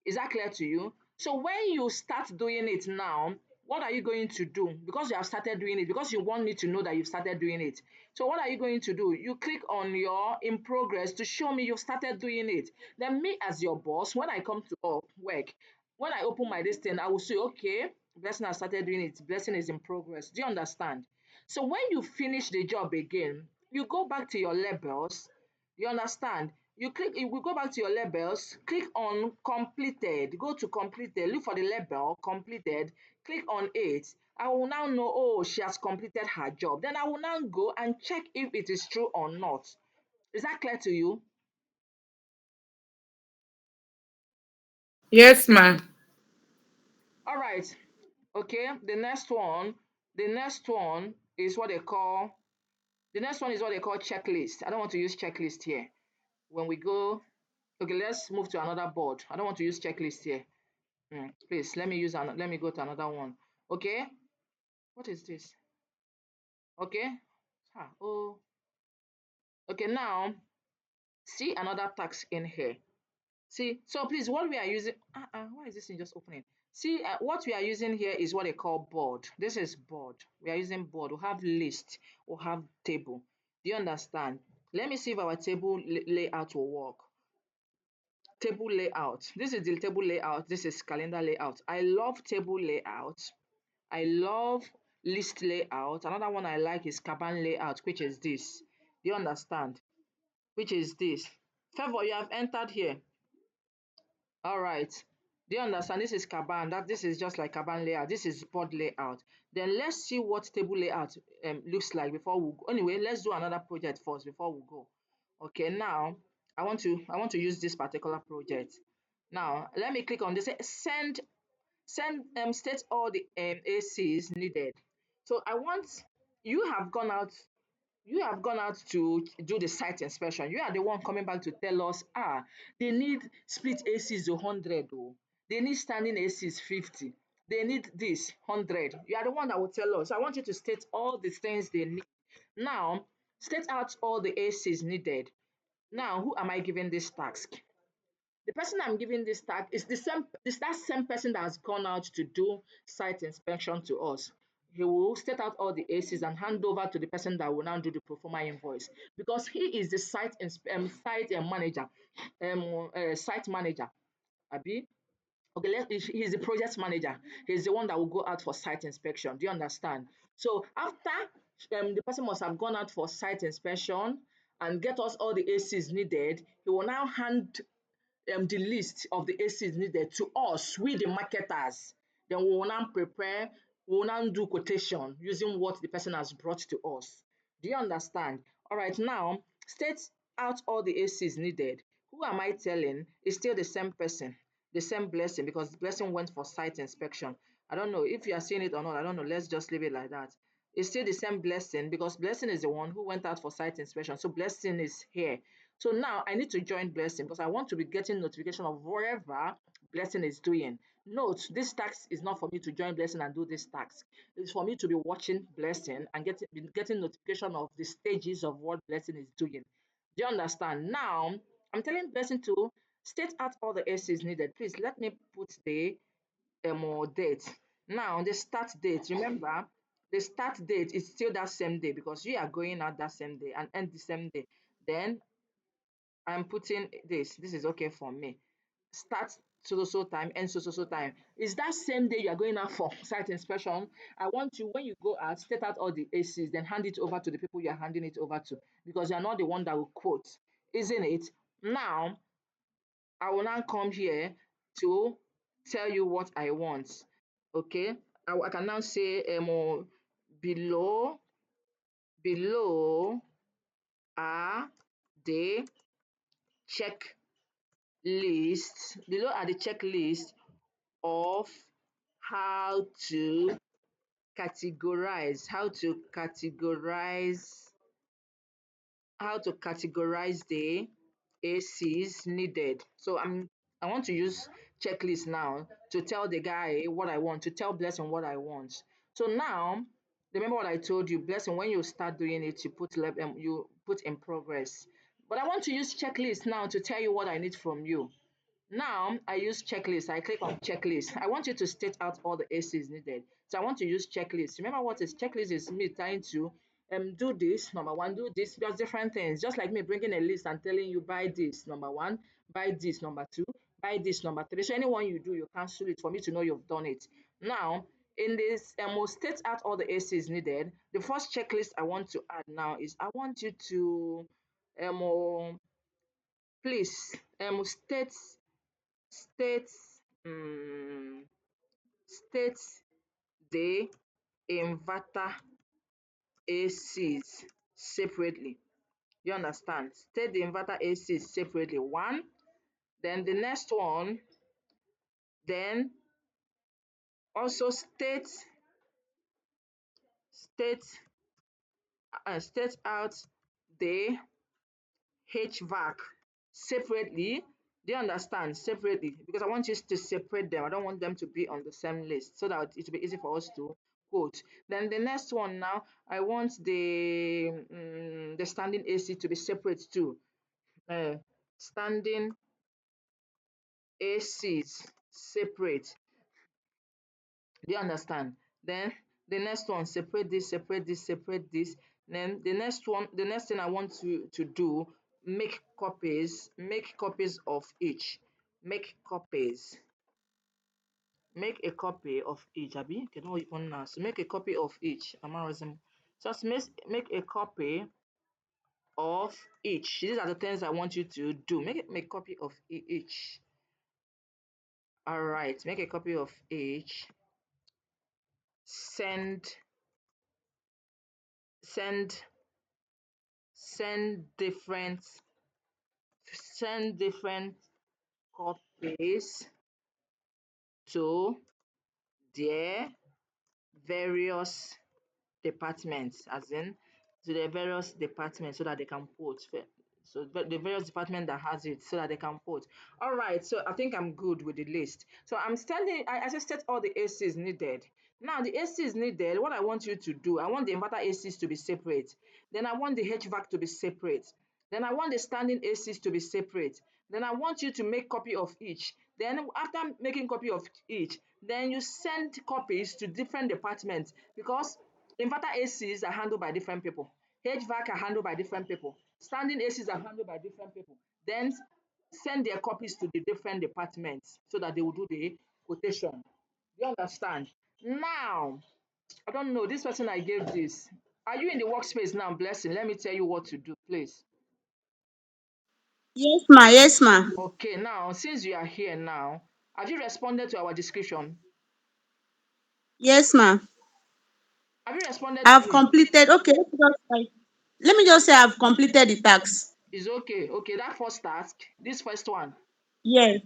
Is that clear to you? So when you start doing it now, what are you going to do? Because you have started doing it, because you want me to know that you've started doing it. So what are you going to do? You click on your in progress to show me you've started doing it. Then me as your boss, when I come to work, when I open my this thing, I will say, okay, Blessing has started doing it. Blessing is in progress. Do you understand? So when you finish the job again, you go back to your labels. You understand? You will go back to your labels, click on completed, go to completed, look for the label completed, click on it. I will now know, oh, she has completed her job. Then I will now go and check if it is true or not. Is that clear to you? Yes, ma. All right. Okay. The next one is what they call checklist. I don't want to use checklist here. When we go, okay, let's move to another board. I don't want to use checklist here. Please let me go to another one. Okay, what is this? Okay, oh, okay. Now see another tax in here. See, so please, what we are using? Why is this thing just opening? See, what we are using here is what they call board. This is board. We are using board. We have list. We have table. Do you understand? Let me see if our table layout will work. Table layout. This is the table layout. This is calendar layout. I love table layout. I love list layout. Another one I like is Kaban layout, which is this. Do you understand? Which is this. Favor, you have entered here. All right. Do you understand? This is Kaban. This is just like Kaban layout. This is board layout. Then let's see what table layout looks like before we go. Anyway, let's do another project first before we go. Okay, now I want to use this particular project. Now let me click on this. Send state all the ACs needed. So I want you have gone out to do the site inspection. You are the one coming back to tell us, they need split ACs 100, oh, they need standing ACs 50, they need this 100. You are the one that will tell us. So I want you to state all the things they need. Now state out all the ACs needed. Now who am I giving this task? The person I'm giving this tag is that same person that has gone out to do site inspection to us. He will state out all the ACs and hand over to the person that will now do the pro forma invoice, because he is the site manager, site manager. Abi, Okay, he's the project manager. He's the one that will go out for site inspection. Do you understand? So after the person must have gone out for site inspection and get us all the ACs needed, he will now hand the list of the ACs needed to us, we the marketers. Then we will now prepare, we will now do quotation using what the person has brought to us. Do you understand? All right, now state out all the ACs needed. Who am I telling? It's still the same person, the same blessing, because blessing went for site inspection. I don't know if you are seeing it or not. I don't know. Let's just leave it like that. It's still the same blessing because blessing is the one who went out for site inspection. So blessing is here. So now I need to join blessing because I want to be getting notification of whatever blessing is doing. Note, this task is not for me to join blessing and do this task. It's for me to be watching blessing and getting notification of the stages of what blessing is doing. Do you understand? Now I'm telling blessing to state out all the S's needed. Please let me put the date. Now the start date, remember the start date is still that same day because you are going out that same day and end the same day. Then I'm putting this is okay for me. Start so time, end so time. Is that same day you are going out for site inspection? I want you, when you go out, state out all the ACs, then hand it over to the people you are handing it over to because you are not the one that will quote, isn't it? Now I will now come here to tell you what I want. Okay, I can now say below below are the checklists below are the checklist of how to categorize the ACs needed. So I want to use checklist now to tell the guy what I want, to tell Blessing what I want. So now, remember what I told you, Blessing, when you start doing it, you put in progress. But I want to use checklist now to tell you what I need from you. Now I use checklist. I click on checklist. I want you to state out all the ACs needed. So I want to use checklist. Remember what is checklist is me trying to do this, number one, do this, just different things. Just like me bringing a list and telling you buy this, number one, buy this, number two, buy this, number three. So anyone you do, you cancel it for me to know you've done it. Now, in this, we'll state out all the ACs needed. The first checklist I want to add now is I want you to please state state the inverter ACs separately. You understand? State the inverter ACs separately. One, then the next one, then also state state out the HVAC separately. Do you understand? Separately, because I want you to separate them. I don't want them to be on the same list so that it will be easy for us to quote. Then the next one now, I want the standing AC to be separate too. Standing ACs separate. Do you understand? Then the next one, separate this, separate this, separate this. Then the next one, the next thing I want to do, make copies of each. Make copies. Make a copy of each. Abi, okay, no one now. So make a copy of each. Amarism. Just make a copy of each. These are the things I want you to do. Make copy of each. All right, make a copy of each. Send send send different send different copies to their various departments, as in to the various departments so that they can quote. So the various department that has it so that they can quote. All right, so I think I'm good with the list. So I'm standing, I just set all the ACs needed. Now the ACs needed, what I want you to do, I want the inverter ACs to be separate. Then I want the HVAC to be separate. Then I want the standing ACs to be separate. Then I want you to make copy of each. Then after making copy of each, then you send copies to different departments because inverter ACs are handled by different people. HVAC are handled by different people. Standing ACs are handled by different people. Then send their copies to the different departments so that they will do the quotation. You understand? Now, I don't know, this person I gave this. Are you in the workspace now, Blessing? Let me tell you what to do, please. Yes, ma. Yes, ma. Okay, now, since you are here now, have you responded to our description? Yes, ma. Have you responded to I've him? completed. Okay, let me just say I've completed the task. It's okay. Okay, that first task, this first one. Yes,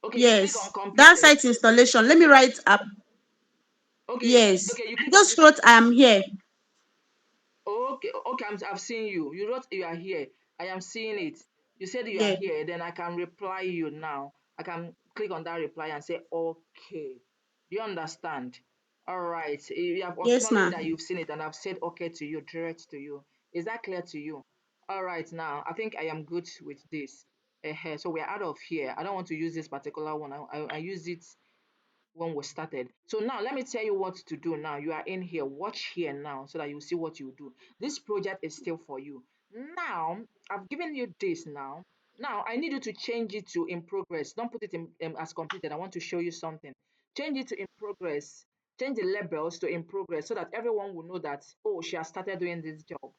Okay, you click on yes. That completed. site installation. Let me write up. Okay, Yes. okay, you I click on just this. wrote I am here. Okay, okay, I've seen you. You wrote you are here. I am seeing it. You said you are Yes. here. Then I can reply you now. I can click on that reply and say, okay. Do you understand? All right. You have Yes, acknowledged ma. that you've seen it and I've said okay to you, direct to you. Is that clear to you? All right, now I think I am good with this. So we're out of here. I don't want to use this particular one. I use it when we started. So now let me tell you what to do now. You are in here, watch here now so that you see what you do. This project is still for you. Now, I've given you this now. Now, I need you to change it to in progress. Don't put it in as completed. I want to show you something. Change it to in progress. Change the labels to in progress so that everyone will know that, oh, she has started doing this job.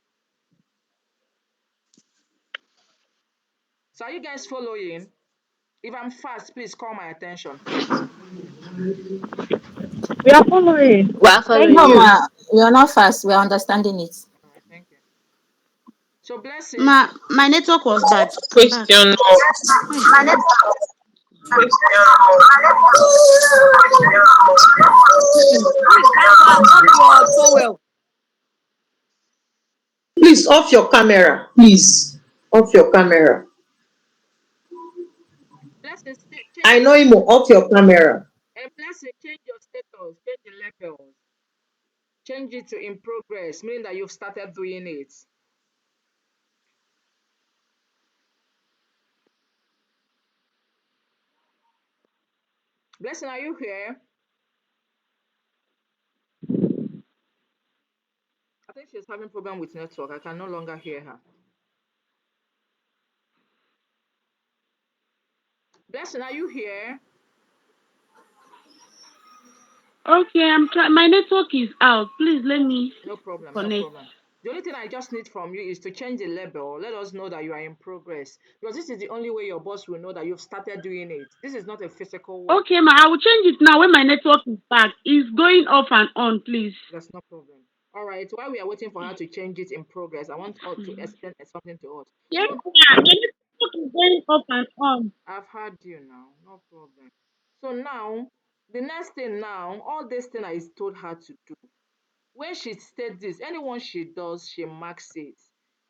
So are you guys following? If I'm fast, please call my attention. We are following. We are Thank following No, you. you. ma, we are not fast. We are understanding it. All right, thank you. So blessing, My network was bad. I'm back. Question mark. Hey. Please, that one, off your towel. Please off your camera. Please off your camera. blessing, change I your know him. Off your camera. blessing, change your status, change the levels, change it to in progress, meaning that you've started doing it. Blessing, are you here? I think she's having problem with network. I can no longer hear her. Blessing, are you here? Okay, I'm trying. My network is out. Please let me No problem, no connect. problem. The only thing I just need from you is to change the label. Let us know that you are in progress. Because this is the only way your boss will know that you've started doing it. This is not a physical work. Okay, ma. I will change it now when my network is back. It's going off and on, please. That's no problem. All right, while we are waiting for her to change it in progress, I want us to explain something to us. Yes, So ma. My network is going off and on. I've heard you now, no problem. So now, the next thing now, all this thing I told her to do, when she said this, anyone she does, she marks it.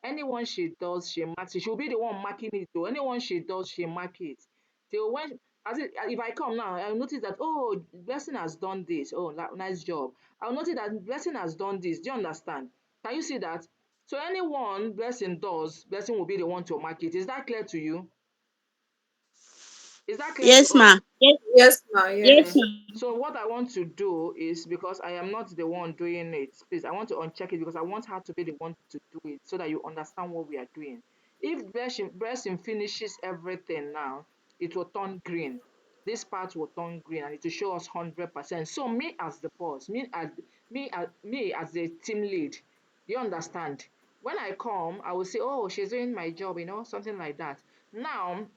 Anyone she does, she marks it. She'll be the one marking it. So anyone she does, she mark it. Till when, if I come now, I'll notice that, oh, Blessing has done this. Oh, nice job. I'll notice that Blessing has done this. Do you understand? Can you see that? So anyone Blessing does, Blessing will be the one to mark it. Is that clear to you? Is that clear to Yes, us? ma. Yes, Yes, ma. yes, uh Yes. ma. So what I want to do is, because I am not the one doing it, please, I want to uncheck it because I want her to be the one to do it so that you understand what we are doing. If blessing finishes everything now, it will turn green. This part will turn green and it will show us 100%. So me as the boss, me as the team lead, do you understand? When I come, I will say, oh, she's doing my job, something like that. Now,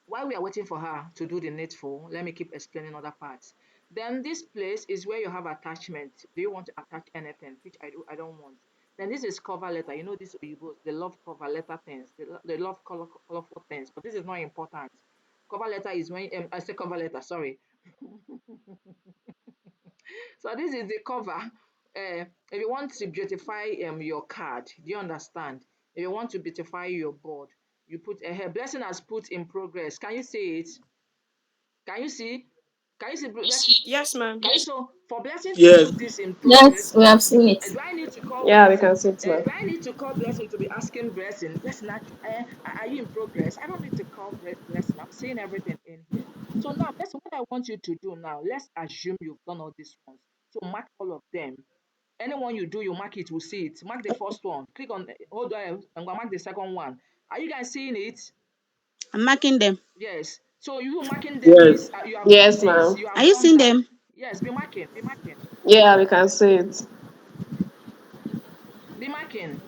while we are waiting for her to do the needful, let me keep explaining other parts. Then this place is where you have attachment. Do you want to attach anything? Which I don't want. Then this is cover letter. You know these Oyibos, they love cover letter things. They love colorful things, but this is not important. Cover letter is when I say cover letter, sorry. So this is the cover. If you want to beautify your card, do you understand? If you want to beautify your board, you put a blessing has put in progress. Can you see it? Can you see? Can you see blessing? Yes, ma'am. So for blessing to Yes. put this in Yes, progress, we have seen it. do I need to call Yeah, we blessing? can see it, ma'am. Do I need to call blessing to be asking blessing? Blessing, are you in progress? I don't need to call blessing. I'm seeing everything in here. So now, blessing, what I want you to do now, let's assume you've done all these ones. So mark all of them. Anyone you do, you mark it, we'll see it. Mark the first one. Click on, hold on, and go mark the second one. Are you guys seeing it? I'm marking them. Yes. So you marking them Yes. means you have done Yes, this. ma'am. You Are have you done seeing that. them? Yes. Be marking. Be marking. Yeah, we can see it. Be marking.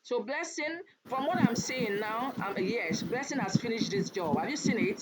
So Blessing, from what I'm saying now, yes, Blessing has finished this job. Have you seen it?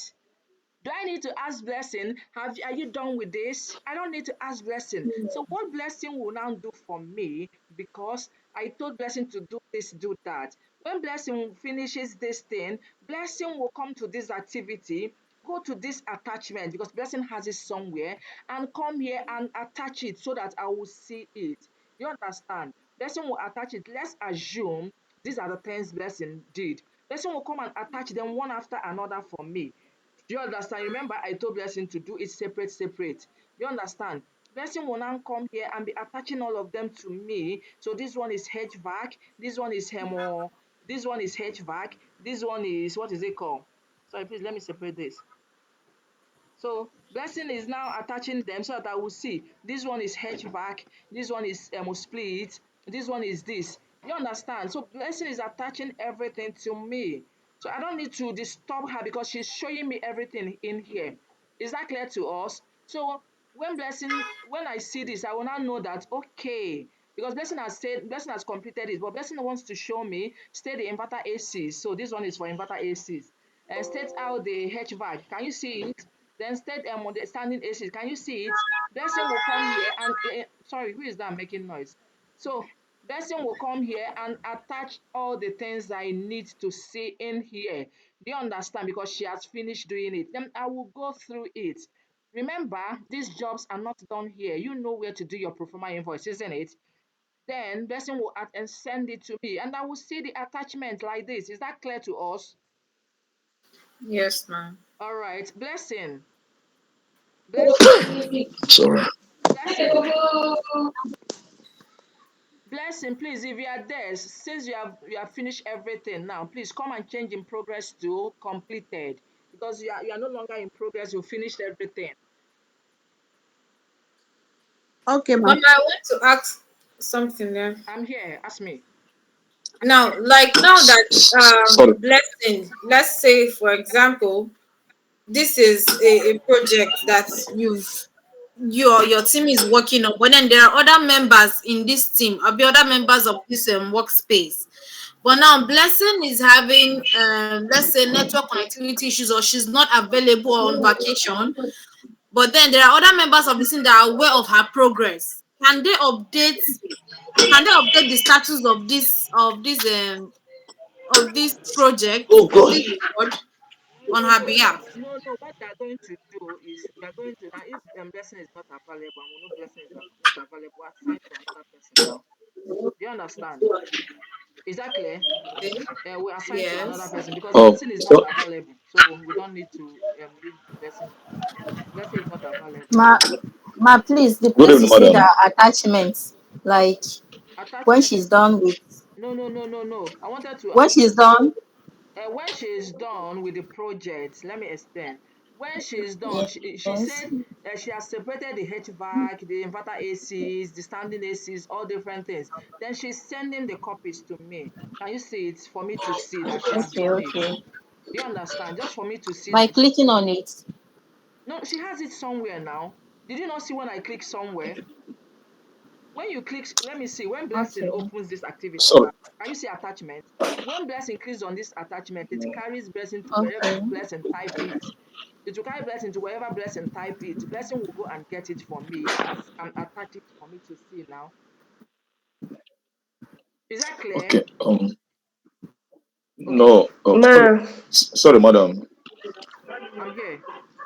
Do I need to ask Blessing, are you done with this? I don't need to ask Blessing. So what Blessing will now do for me, because I told Blessing to do this, do that. When Blessing finishes this thing, Blessing will come to this activity, go to this attachment, because Blessing has it somewhere, and come here and attach it so that I will see it. You understand? Blessing will attach it. Let's assume these are the things Blessing did. Blessing will come and attach them one after another for me. Do you understand? Remember, I told Blessing to do it separate, separate. Do you understand? Blessing will now come here and be attaching all of them to me. So this one is HVAC, this one is hemo, this one is HVAC, this one is, what is it called? Sorry, please let me separate this. So Blessing is now attaching them so that I will see this one is HVAC, this one is split, this one is this. You understand? So Blessing is attaching everything to me. So I don't need to disturb her because she's showing me everything in here. Is that clear to us? So when I see this, I will now know that okay, because Blessing has completed it, but Blessing wants to show me state the inverter ACs. So this one is for inverter ACs. And state out the HVAC. Can you see it? Then state on the standing ACs. Can you see it? Blessing will come here and sorry, who is that making noise? So Blessing will come here and attach all the things I need to see in here. Do you understand? Because she has finished doing it. Then I will go through it. Remember, these jobs are not done here. You know where to do your performer invoice, isn't it? Then Blessing will add and send it to me, and I will see the attachment like this. Is that clear to us? Yes, ma'am. All right, Blessing, Blessing, Sorry. Blessing, Blessing. Please, if you are there, since you have finished everything now, please come and change in progress to completed, because you are no longer in progress. You finished everything. Okay, ma. Mama, I want to ask something there. I'm here. Ask me. Now, like now that Sorry. blessing, let's say for example, this is a project that your team is working on, but then there are other members in this team, or be other members of this workspace. But now Blessing is having let's say network connectivity issues, or she's not available on vacation. But then there are other members of the team that are aware of her progress. Can they update the status of this project, Oh of God. this record No, on no, her no. behalf? No, no. What they are going to do is they are going to now, if Blessing is not available and we know Blessing is not available, assign to another person now. Do you understand? Is that clear? Okay. We assign to another Yes. person because Oh, Blessing is not so available, so we don't need to leave Blessing alone. Blessing is not available. Ma, please, the good place you evening, said madam. attachments, like when Attachment. she's done with, No, no, no, no, no. I wanted to when she's done, when she is done with the project, let me explain. When she is done, she yes, said she has separated the HVAC, the inverter ACs, the standing ACs, all different things. Then she's sending the copies to me. Can you see it for me to see that she has okay, done it? okay. Do you understand? Just for me to see By that she's clicking done on it. it, No, she has it somewhere now. Did you not see when I click somewhere? When you click, let me see, when Blessing okay, opens this activity, Sorry. can you see attachment? When Blessing clicks on this attachment, it carries Blessing to wherever okay. Blessing type it. It will carry Blessing to wherever Blessing type it. Blessing will go and get it for me and attach it for me to see now. Is that clear? Okay. Okay, No. Sorry. Ma, Sorry, madam. I'm here.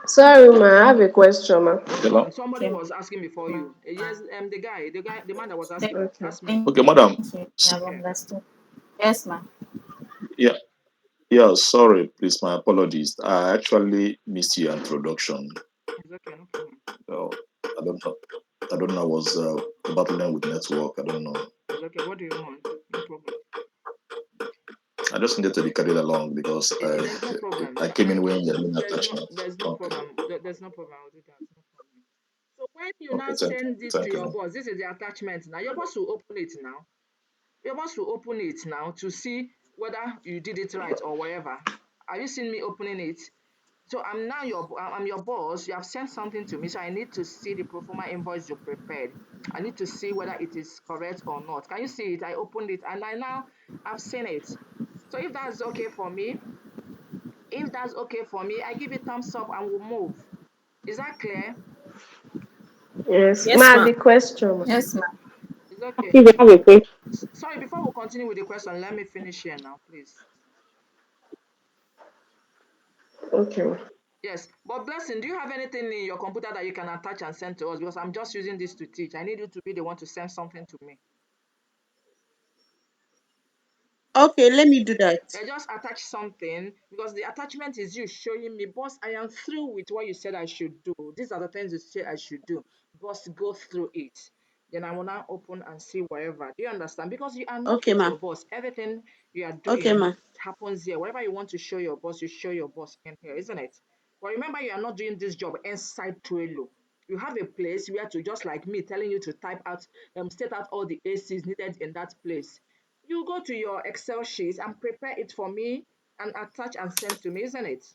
sorry, ma. I have a question, ma. Hold Okay, on. Somebody Okay, was asking before you. Yes, the man that was thank asking, Okay. ask me. okay, madam. you. I've S- Okay, understood. Yes, ma. Yeah. Yeah. Sorry, please. My apologies. I actually missed your introduction. it's okay, no problem. So I don't know. I don't know. I was battling with network. I don't know. It's okay. What do you want? No problem. I just needed to be carried along because There's no problem. I came in when the main There's no attachment. there's no Okay. problem. There's no problem. I'll do that. No problem. So when you now Okay, send it to thank you, your ma'am. boss, this is the attachment now. Your boss will open it now. Your boss will open it now to see whether you did it right or whatever. Are you seeing me opening it? So I'm your boss. You have sent something to me, so I need to see the pro forma invoice you prepared. I need to see whether it is correct or not. Can you see it? I opened it and I now I've seen it. So if that's okay for me, I give it thumbs up and we'll move. Is that clear? Yes, Yes, ma, ma'am. the question, ma. Yes, ma'am. It's okay. Please, I have a question. Sorry, before we continue with the question, let me finish here now, please. Okay, ma. Yes, but Blessing, do you have anything in your computer that you can attach and send to us? Because I'm just using this to teach. I need you to be the one to send something to me. Okay, let me do that. I just attach something because the attachment is you showing me, boss, I am through with what you said I should do. These are the things you said I should do. Boss, go through it. Then I will now open and see wherever. Do you understand? Because you are not Okay, with ma. your boss. Everything you are Okay, doing ma. happens here. Whatever you want to show your boss, you show your boss in here, isn't it? But remember, you are not doing this job inside Trello. You have a place where to, just like me telling you to type out, state out all the ACs needed in that place. You go to your Excel sheet and prepare it for me and attach and send to me, isn't it?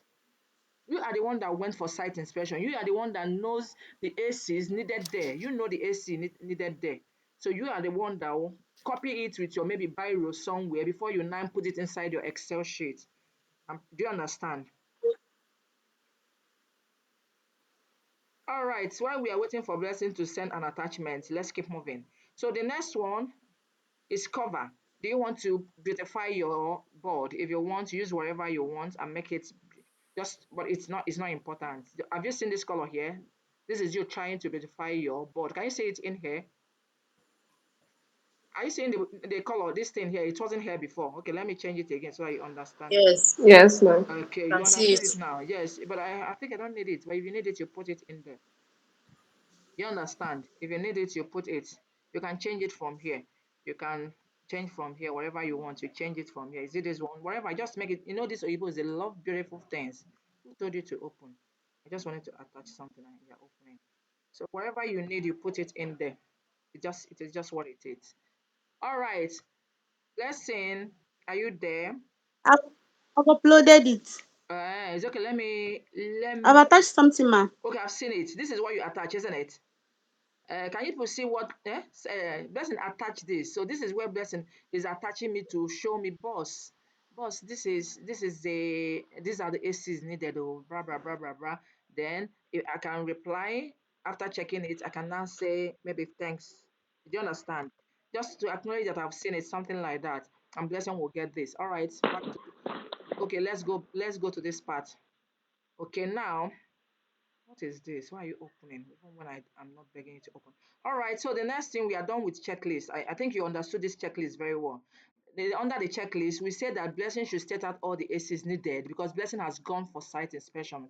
You are the one that went for site inspection. You are the one that knows the ACs needed there. You know the AC needed there. So you are the one that will copy it with your maybe biro somewhere before you now put it inside your Excel sheet. Do you understand? All right, while we are waiting for Blessing to send an attachment, let's keep moving. So the next one is cover. Do you want to beautify your board? If you want, use whatever you want and make it just, but it's not important. Have you seen this color here? This is you trying to beautify your board. Can you see it in here? Are you seeing the color, this thing here? It wasn't here before. Okay, let me change it again so you understand it. Yes, Yes, ma. Okay, you can see understood it. it now. Yes, but I think I don't need it. But if you need it, you put it in there. You understand? If you need it, you put it. You can change it from here. You can change from here, whatever you want. You change it from here. Is it this one? Whatever. Just make it. You know, these Oyibos, they love beautiful things. Who told you to open? I just wanted to attach something and you're opening. So whatever you need, you put it in there. It is just what it is. All right. Blessing, are you there? I've, I've uploaded it. It's okay. Let I've me. attached something, ma. Okay, I've seen it. This is what you attach, isn't it? Can you people see what Blessing attach this? So this is where Blessing is attaching me to show me, boss. These are the ACs needed. Oh, blah blah blah blah blah. Then if I can reply after checking it. I can now say maybe thanks. Do you understand? Just to acknowledge that I've seen it, something like that. And Blessing will get this. All right, back to okay. Let's go. Let's go to this part. Okay, now what is this? Why are you opening? Even when I'm not begging you to open. All right, so the next thing we are done with checklist. I think you understood this checklist very well. Under the checklist, we said that Blessing should state out all the ACs needed because Blessing has gone for site inspection.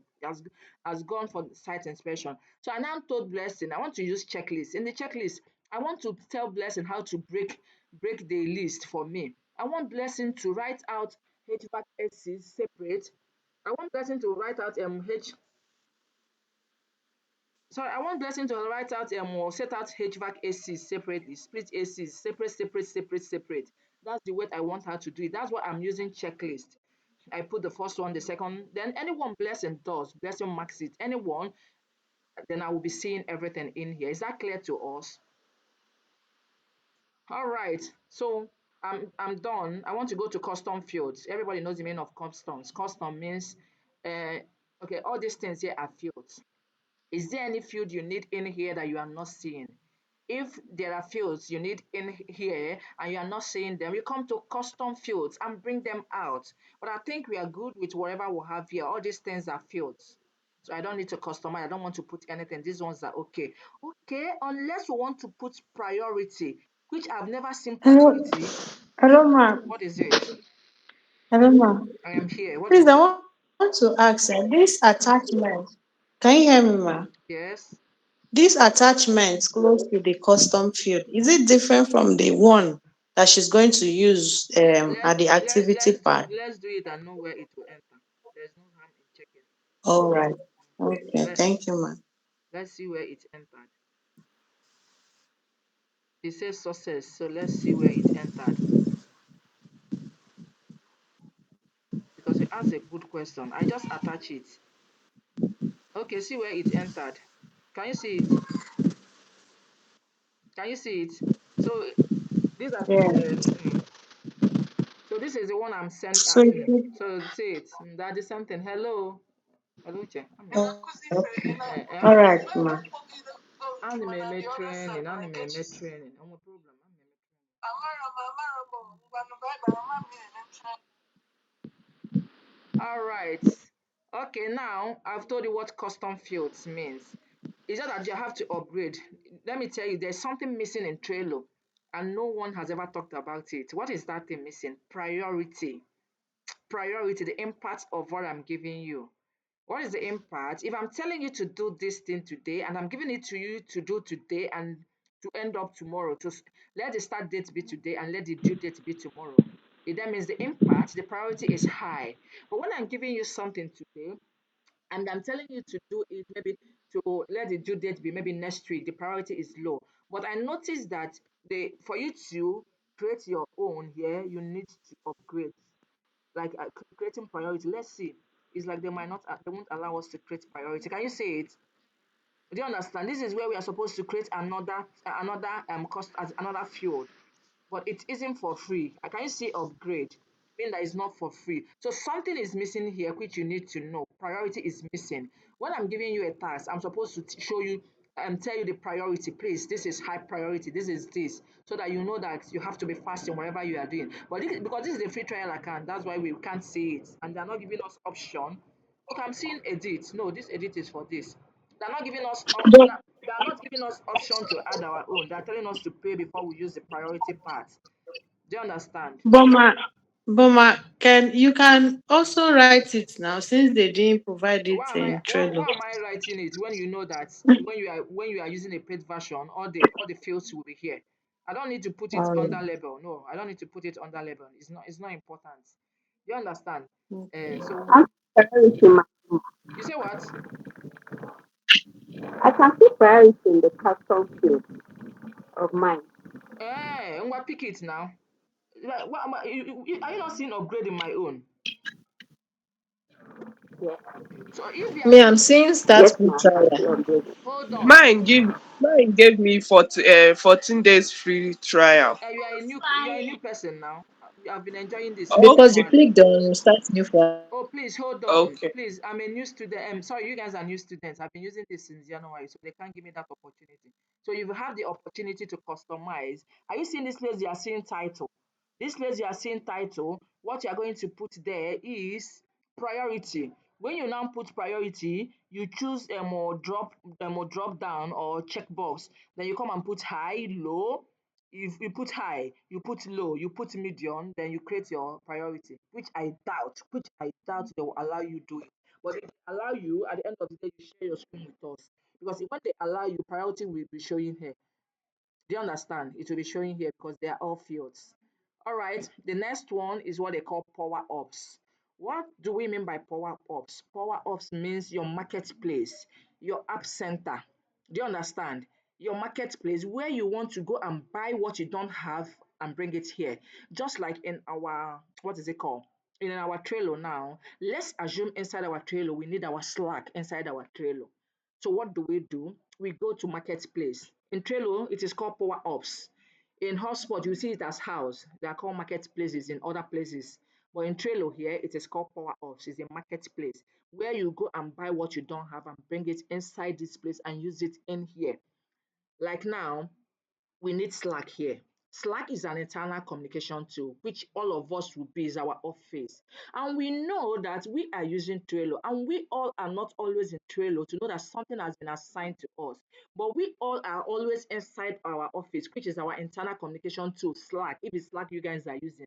Has gone for site inspection. So I now told Blessing, I want to use checklist. In the checklist, I want to tell Blessing how to break the list for me. I want Blessing to write out HVAC ACs separate. I want Blessing to write out sorry, I want Blessing to write out or set out HVAC ACs separately, split ACs separate. That's the way I want her to do it. That's why I'm using checklist. I put the first one, the second, then anyone Blessing does, Blessing marks it. Anyone, then I will be seeing everything in here. Is that clear to us? All right. So I'm done. I want to go to custom fields. Everybody knows the meaning of customs. Custom means okay, all these things here are fields. Is there any field you need in here that you are not seeing? If there are fields you need in here and you are not seeing them, you come to custom fields and bring them out. But I think we are good with whatever we have here. All these things are fields. So I don't need to customize. I don't want to put anything. These ones are okay. Okay, unless we want to put priority, which I've never seen Hello, priority. hello, ma. What is it? Hello, ma. I am here. What Please, is I it? want to ask this attachment. Can you hear me, ma? Yes. This attachment close to the custom field, is it different from the one that she's going to use Let's at the let activity let's do part? let's do it and know where it will enter. There's no harm in checking. All right. So Okay. let's Thank you, ma. let's see where it entered. It says success. So let's see where it entered. Because you asked a good question. I just attach it. Okay, see where it entered. Can you see it? Can you see it? So these are Yeah. so this is the one I'm sending. I So mean, so say it. That is something. Hello. Hello, Che. okay. All right, ma. Anime training. Anime training. No problem. All right. Okay, now I've told you what custom fields means. It's just that you have to upgrade. Let me tell you, there's something missing in Trello, and no one has ever talked about it. What is that thing missing? Priority. Priority, the impact of what I'm giving you. What is the impact? If I'm telling you to do this thing today and I'm giving it to you to do today and to end up tomorrow, let the start date be today and let the due date be tomorrow. It then means the impact, the priority is high. But when I'm giving you something today and I'm telling you to do it, maybe to let the due date be maybe next week, the priority is low. But I noticed that for you to create your own here, you need to upgrade, like creating priority. Let's see. It's like they might not, they won't allow us to create priority. Can you see it? Do you understand? This is where we are supposed to create another cost as another field, but it isn't for free. Can you see upgrade? Mean that it's not for free. So something is missing here, which you need to know. Priority is missing. When I'm giving you a task, I'm supposed to show you and tell you the priority. Please, this is high priority. This is this, so that you know that you have to be fast in whatever you are doing. But because this is a free trial account, that's why we can't see it, and they're not giving us option. Look, I'm seeing edit. No, this edit is for this. They're not giving us But they're not giving us option to add our own. They're telling us to pay before we use the priority part. Do you understand? but ma, can you can also write it now since they didn't provide it in Trello. Why am I writing it when you know that when you are using a paid version, all the fields will be here. I don't need to put it under Um, label. No, I don't need to put it under label. It's not important. You understand? okay. So I'm priority, ma. you say what? I can see priority in the custom field of mine. Ngwa, pick it now. Like, are you not seeing upgrade in my own? Yes, So if you are Me, I'm seeing, seeing start yes, free ma. I see trial. updated. hold on. Mine gave me 14 days free trial. You are a new person now. You have been enjoying this since Okay, Because you January. clicked on start new file. Oh, please hold on. okay. Please, I'm a new student. Sorry, you guys are new students. I've been using this since January, so they can't give me that opportunity. So you have the opportunity to customize. Are you seeing this place? You are seeing title. This place you are seeing title. What you are going to put there is priority. When you now put priority, you choose or drop down or checkbox. Then you come and put high, low. If you put high, you put low, you put medium, then you create your priority, which I doubt they will allow you do it. But if they allow you, at the end of the day, you share your screen with us. Because when they allow you, priority will be showing here. Do you understand? It will be showing here because they are all fields. All right, the next one is what they call power ups. What do we mean by power ups? Power ups means your marketplace, your app center. Do you understand? Your marketplace where you want to go and buy what you don't have and bring it here. Just like in our, what is it called? In our Trello now, let's assume inside our Trello, we need our Slack inside our Trello. So what do? We go to marketplace. In Trello, it is called Power Ups. In Hotspot, you see it as house. They are called marketplaces in other places. But in Trello here, it is called Power Ups. It's a marketplace where you go and buy what you don't have and bring it inside this place and use it in here. Like now, we need Slack here. Slack is an internal communication tool, which all of us will be is our office. And we know that we are using Trello, and we all are not always in Trello to know that something has been assigned to us. But we all are always inside our office, which is our internal communication tool, Slack. If it's Slack you guys are using,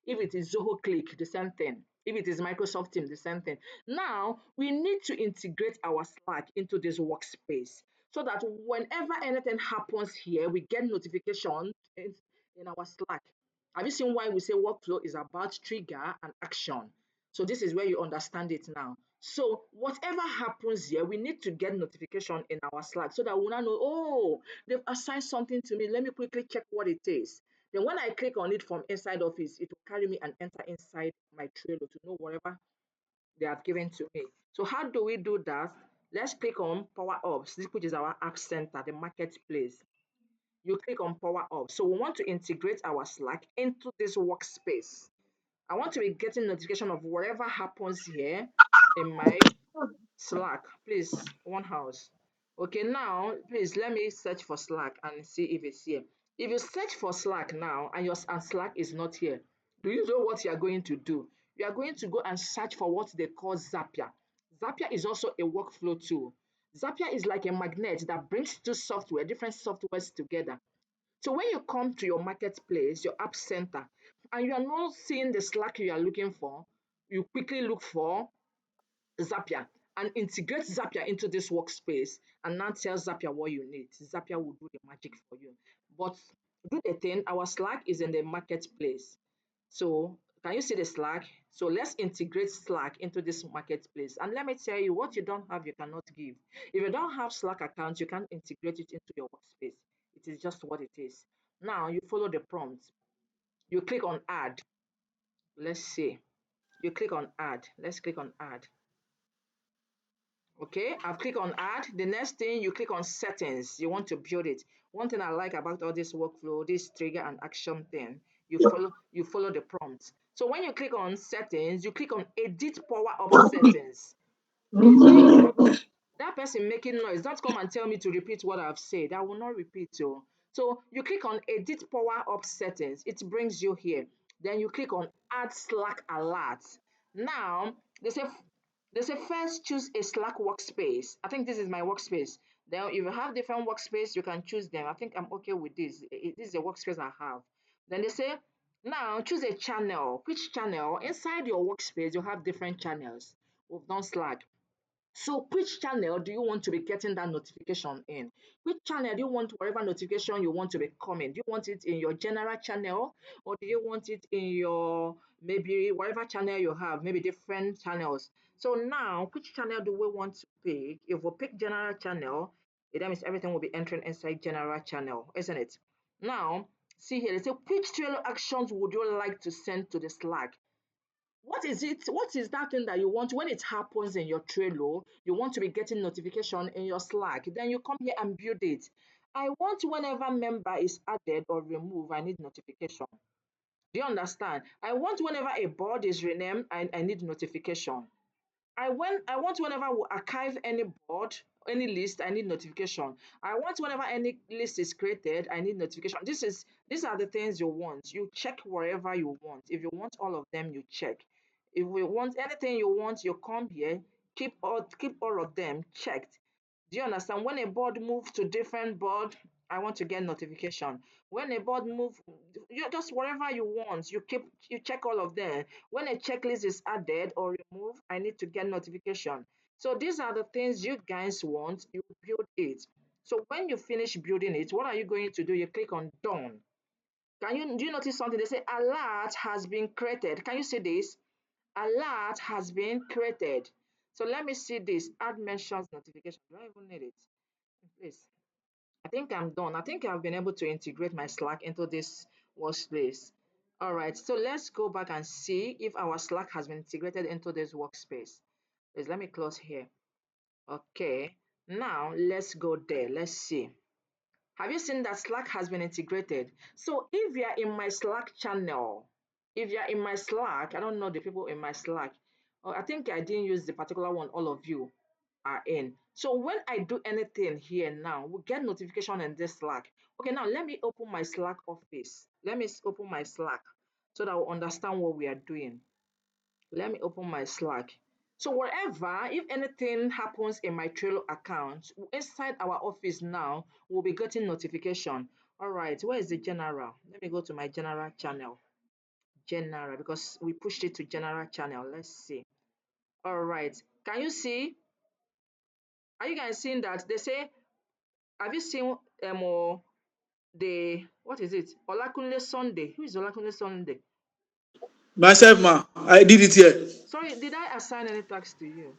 if it is Zoho Click, the same thing. If it is Microsoft Teams, the same thing. Now, we need to integrate our Slack into this workspace so that whenever anything happens here, we get notification in our Slack. Have you seen why we say workflow is about trigger and action? So this is where you understand it now. So whatever happens here, we need to get notification in our Slack so that we now know, oh, they've assigned something to me. Let me quickly check what it is. Then when I click on it from inside office, it will carry me and enter inside my Trello to know whatever they have given to me. So how do we do that? Let's click on Power Ups, which is our app center, the marketplace. You click on Power Ups. So we want to integrate our Slack into this workspace. I want to be getting notification of whatever happens here in my Slack, please, one house. Okay, now, please let me search for Slack and see if it's here. If you search for Slack now and your and Slack is not here, do you know what you are going to do? You are going to go and search for what they call Zapier. Zapier is also a workflow tool. Zapier is like a magnet that brings two software, different softwares together. So when you come to your marketplace, your app center, and you are not seeing the Slack you are looking for, you quickly look for Zapier and integrate Zapier into this workspace and now tell Zapier what you need. Zapier will do the magic for you. But do the thing, our Slack is in the marketplace. So can you see the Slack? So let's integrate Slack into this marketplace. And let me tell you, what you don't have, you cannot give. If you don't have Slack account, you can't integrate it into your workspace. It is just what it is. Now you follow the prompt. You click on add. Let's see. You click on add. Let's click on add. Okay, I've clicked on add. The next thing you click on settings, you want to build it. One thing I like about all this workflow, this trigger and action thing, you follow the prompts. So when you click on settings, you click on edit power up settings. Please, that person making noise, don't come and tell me to repeat what I've said. I will not repeat. So you click on edit power up settings, it brings you here. Then you click on add Slack alert. Now they say first choose a Slack workspace. I think this is my workspace. Then if you have different workspace, you can choose them. I think I'm okay with this. This is a workspace I have. Then they say now choose a channel. Which channel? Inside your workspace, you have different channels. We've done Slack. So which channel do you want to be getting that notification in? Which channel do you want whatever notification you want to be coming? Do you want it in your general channel or do you want it in your maybe whatever channel you have, maybe different channels? So now which channel do we want to pick? If we pick general channel, that means everything will be entering inside general channel, isn't it? Now, see here, they say which Trello actions would you like to send to the Slack? What is it? What is that thing that you want when it happens in your Trello? You want to be getting notification in your Slack. Then you come here and build it. I want whenever member is added or removed, I need notification. Do you understand? I want whenever a board is renamed, I need notification. I want whenever we archive any board, any list, I need notification. I want whenever any list is created, I need notification. These are the things you want. You check wherever you want. If you want all of them, you check. If you want anything you want, you come here, keep all of them checked. Do you understand? When a board moves to different board, I want to get notification. When a board move, you just whatever you want, you check all of them. When a checklist is added or removed, I need to get notification. So these are the things you guys want, you build it. So when you finish building it, what are you going to do? You click on done. Do you notice something? They say alert has been created. Can you see this? Alert has been created. So let me see this. Add mentions notification. Do I even need it? Please. I think I'm done. I think I've been able to integrate my Slack into this workspace. All right, so let's go back and see if our Slack has been integrated into this workspace. Please let me close here. Okay, now let's go there. Let's see. Have you seen that Slack has been integrated? So if you are in my Slack channel, if you are in my Slack, I don't know the people in my Slack. Oh, I think I didn't use the particular one all of you are in. So when I do anything here now, we get notification in this Slack. Okay, now let me open my Slack office. Let me open my Slack so that I will understand what we are doing. Let me open my Slack. So wherever, if anything happens in my Trello account, inside our office now, we'll be getting notification. All right, where is the general? Let me go to my general channel. General, because we pushed it to general channel. Let's see. All right, can you see? Are you guys seeing that? They say, have you seen the, what is it? Olakunle Sunday. Who is Olakunle Sunday? Myself, ma, I did it here. Sorry, did I assign any tax to you?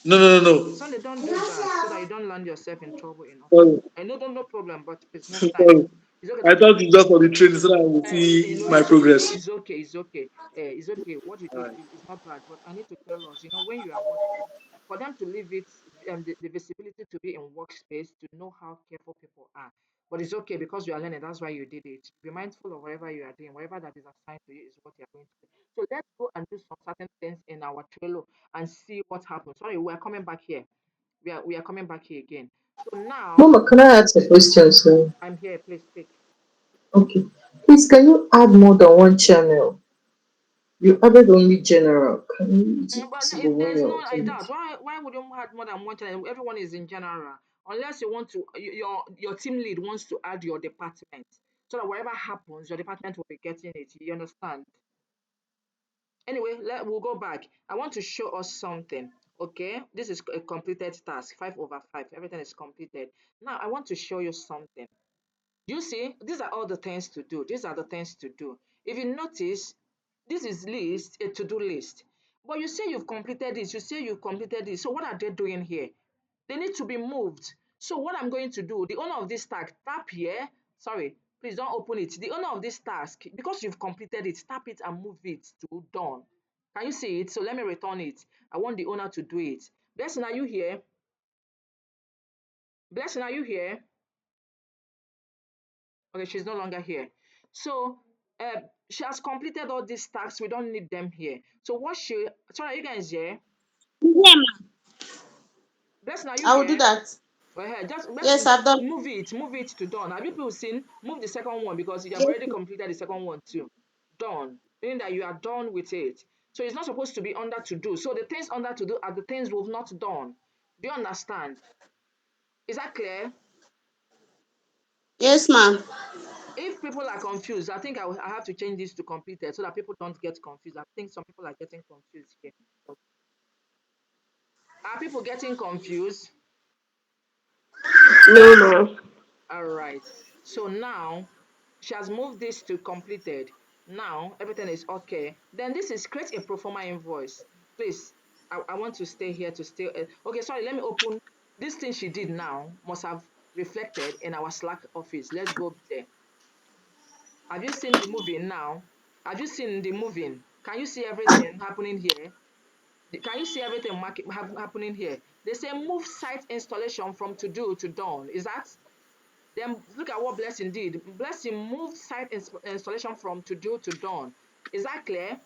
No, no, no, Sunday, no. don't do that so that you don't land yourself in trouble in office. Sorry, I know, no problem, but please move tight. sorry. It's okay. I Don't thought worry. it's just for the training so that I will You see know, my it's okay. progress. It's okay. It's okay. It's okay. What you All did right. is not bad, but I need to tell us, when you are working, for them to leave it, the visibility to be in workspace, to know how careful people are. But it's okay because you are learning. That's why you did it. Be mindful of whatever you are doing. Whatever that is assigned to you is what you are going to do. So let's go and do some certain things in our Trello and see what happens. Sorry, we are coming back here. We are coming back here again. So now Mama, can I ask a question, sir? I'm here. Please speak. Okay. Please, can you add more than one channel? You added only general. Can you, is it But no, possible when there's no you're like doing that. it? Why would you have more than one channel? Everyone is in general. Unless you want to, your team lead wants to add your department, so that whatever happens, your department will be getting it. You understand? Anyway, we'll go back. I want to show us something. Okay, this is a completed task. 5/5. Everything is completed. Now I want to show you something. You see, these are all the things to do. These are the things to do. If you notice, this is list, a to-do list. But you say you've completed this, you say you've completed this. So what are they doing here? They need to be moved. So what I'm going to do, the owner of this task, tap here. Sorry, please don't open it. The owner of this task, because you've completed it, tap it and move it to done. Can you see it? So let me return it. I want the owner to do it. Blessing, are you here? Blessing, are you here? Okay, she's no longer here. So she has completed all these tasks. We don't need them here. So what she sorry, are you guys here? Yeah, ma. Blessing, are you I will do here? that. Well, here, just Yes, Blessing, I've done. move it to done. Have you people seen? Move the second one because you have Yes, already ma. completed the second one too. Done. Meaning that you are done with it. So it's not supposed to be under to do. So the things under to do are the things we've not done. Do you understand? Is that clear? Yes, ma'am. If people are confused, I think I have to change this to completed so that people don't get confused. I think some people are getting confused here. Are people getting confused? No, no. All right. So now she has moved this to completed. Now everything is okay. Then this is create a pro forma invoice. Please, I want to stay here to stay. Okay, sorry, let me open this thing she did now must have reflected in our Slack office. Let's go there. Have you seen the moving now? Have you seen the moving? Can you see everything happening here? Can you see everything happening here? They say move site installation from to do to done. Is that? Then look at what Blessing did. Blessing moved site installation from to do to done. Is that clear?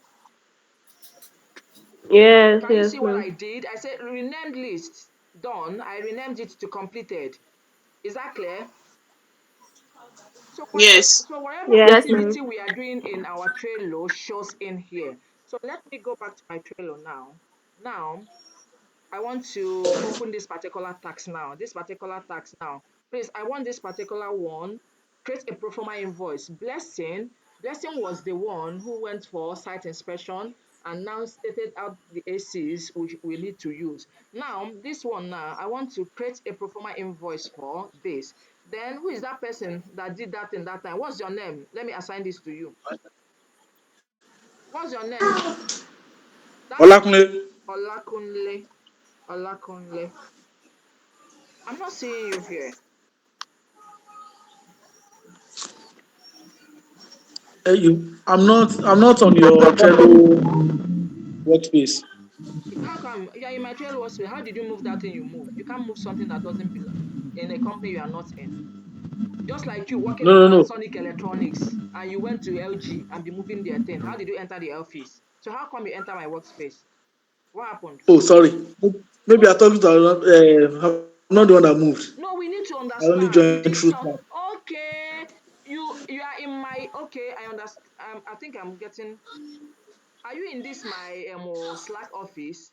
Yes, Can you yes, see what ma'am. I did? I said renamed list done. I renamed it to completed. Is that clear? So whatever, Yes. so whatever Yes, Yes, ma'am. activity we are doing in our Trello shows in here. So let me go back to my Trello now. Now I want to open this particular tax now. This particular tax now. Please, I want this particular one. Create a pro forma invoice. Blessing was the one who went for site inspection and now stated out the ACs which we need to use. Now, this one now, I want to create a pro forma invoice for this. Then, who is that person that did that in that time? What's your name? Let me assign this to you. What's your name? That's Olakunle, Olakunle. Olakunle. I'm not seeing you here. I'm not on your Trello workspace. How come? Yeah, in my trail was how did you move that thing you moved? You can't move something that doesn't belong in a company you are not in. Just like you working No, in no, no. Panasonic Electronics and you went to LG and be moving their thing. How did you enter the office? So how come you enter my workspace? What happened? Oh, sorry. Maybe I talking to I'm not the one that moved. No, we need to I only joined understand. through You did Slack. not. Okay, you are in my. Okay, I understand. I think I'm getting. Are you in this my Slack office?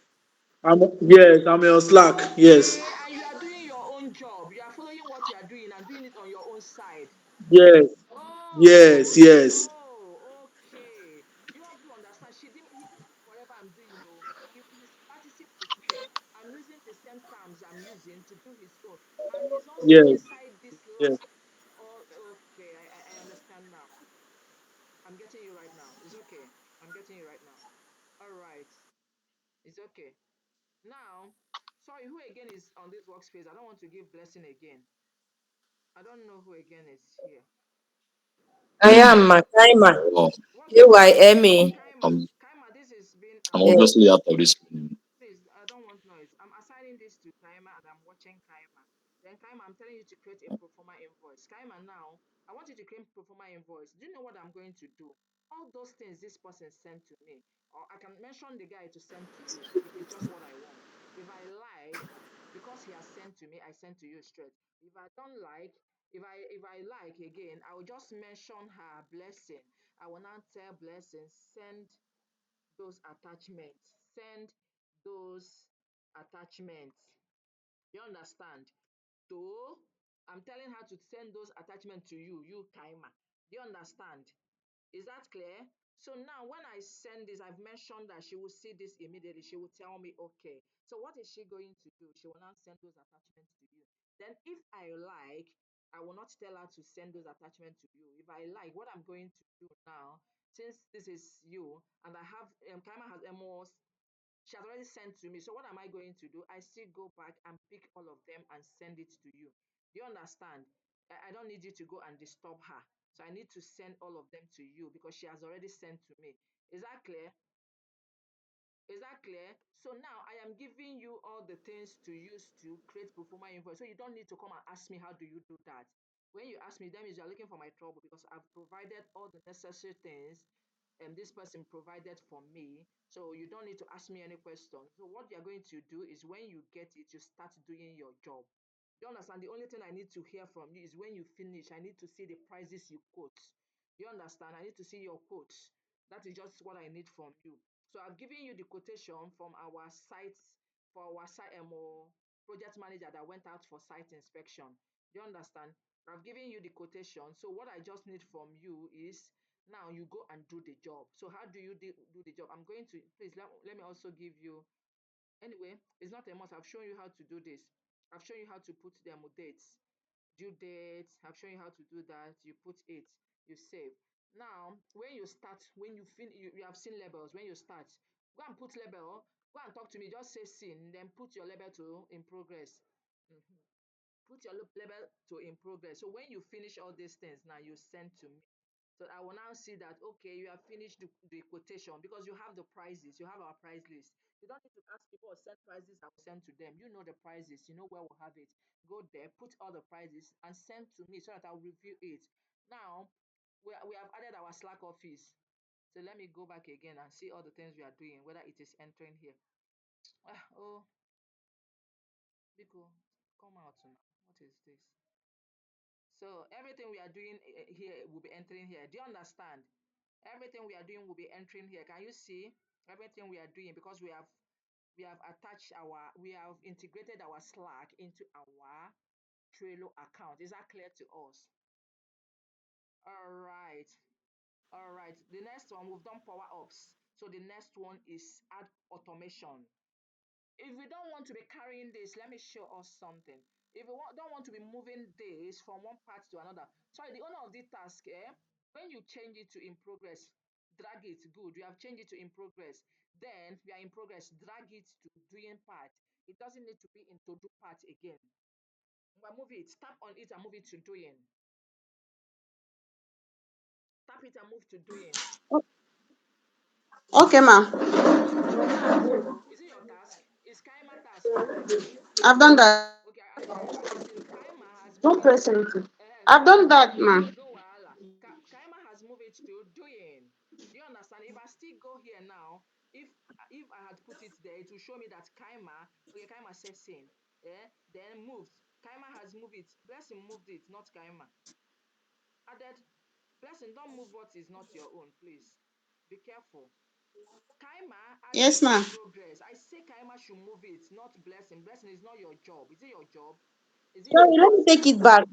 Yes, I'm on Slack. Yes, Okay, and you are doing your own job. You are following what you are doing and doing it on your own side. yes, yes, Oh, yes, okay. You have to understand. He didn't do whatever I'm doing. No, he's practicing his work. I'm using the same terms I'm using to do his own, and he's also yes, inside this yes. Slack. Oh, okay. I understand now. I'm getting you right now. It's okay. I'm getting you right now. All right. It's okay. Now, Sorry, who again is on this workspace? I don't want to give blessing again. I don't know who again is here. I am Makaima. Oh, What's your name? AYMA. Kaima. I'm Kaima, this is being I'm Yeah. obviously out of this room. please, I don't want noise. I'm assigning this to Kaima and I'm watching Kaima. Then Kaima, I'm telling you to create a performer invoice. Kaima, now I want you to create performer invoice. Do you know what I'm going to do? All those things this person sent to me, or I can mention the guy to send to you if it's just what I want. If I like, because he has sent to me, I send to you straight. If I don't like, if I like again, I will just mention her blessing. I will not tell blessing, send those attachments. Send those attachments. You understand? So I'm telling her to send those attachments to you, you Kaima. Do you understand? Is that clear? So now when I send this, I've mentioned that she will see this immediately. She will tell me, okay. So what is she going to do? She will now send those attachments to you. Then if I like, I will not tell her to send those attachments to you. If I like, what I'm going to do now, since this is you, and I have Kaima has MOS, she has already sent to me. So what am I going to do? I still go back and pick all of them and send it to you. Do you understand? I don't need you to go and disturb her. So I need to send all of them to you because she has already sent to me. Is that clear? Is that clear? So now I am giving you all the things to use to create performer invoice. So you don't need to come and ask me how do you do that. When you ask me, that means you're looking for my trouble because I've provided all the necessary things and this person provided for me. So you don't need to ask me any questions. So what you're going to do is when you get it, you start doing your job. Do you understand? The only thing I need to hear from you is when you finish, I need to see the prices you quote. You understand? I need to see your quotes. That is just what I need from you. So I've given you the quotation from our site for our site project manager that went out for site inspection. Do you understand? I've given you the quotation. So what I just need from you is now you go and do the job. So how do you do the job? I'm going to please let me also give you anyway, it's not a must. I've shown you how to do this. I've shown you how to put them dates, due dates. I've shown you how to do that. You put it, you save. Now, when you start, when you finish, you have seen labels. When you start, go and put label. Go and talk to me. Just say seen, then put your label to in progress. Mhm. Put your label to in progress. So when you finish all these things, now you send to me. So I will now see that, okay, you have finished the quotation because you have the prices, you have our price list. You don't need to ask people or send prices, I will send to them. You know the prices, you know where we'll have it. Go there, put all the prices and send to me so that I'll review it. Now, we have added our Slack office. So let me go back again and see all the things we are doing, whether it is entering here. Oh, Biko, come out now. What is this? So everything we are doing here will be entering here. Do you understand? Everything we are doing will be entering here. Can you see everything we are doing because we have attached our we have integrated our Slack into our Trello account. Is that clear to us? All right. All right. The next one we've done power ups. So the next one is add automation. If we don't want to be carrying this, let me show us something. If we don't want to be moving this from one part to another, sorry, the owner of the task, when you change it to in progress, drag it, good, you have changed it to in progress. Then we are in progress, drag it to doing part. It doesn't need to be in to do part again. Move it, tap on it and move it to doing. Tap it and move to doing. Okay, ma. Is it your task? It's Kaima task. I've done that. Okay, as in Kaima has moved Don't it. press anything. No I've done wahala, that, ma. no wahala. Kaima has moved it to doing. Do you understand? If I still go here now, if I had put it there, it will show me that Kaima, okay, Kaima says same. Then moved. Kaima has moved it. Blessing moved it, not Kaima. Added. Blessing, don't move what is not your own, please. Be careful. Kaima added Yes, ma. in progress. I say Kaima should move it, not Blessing. Blessing is not your job. Is it your job? Is it your Sorry, let me task? take it back.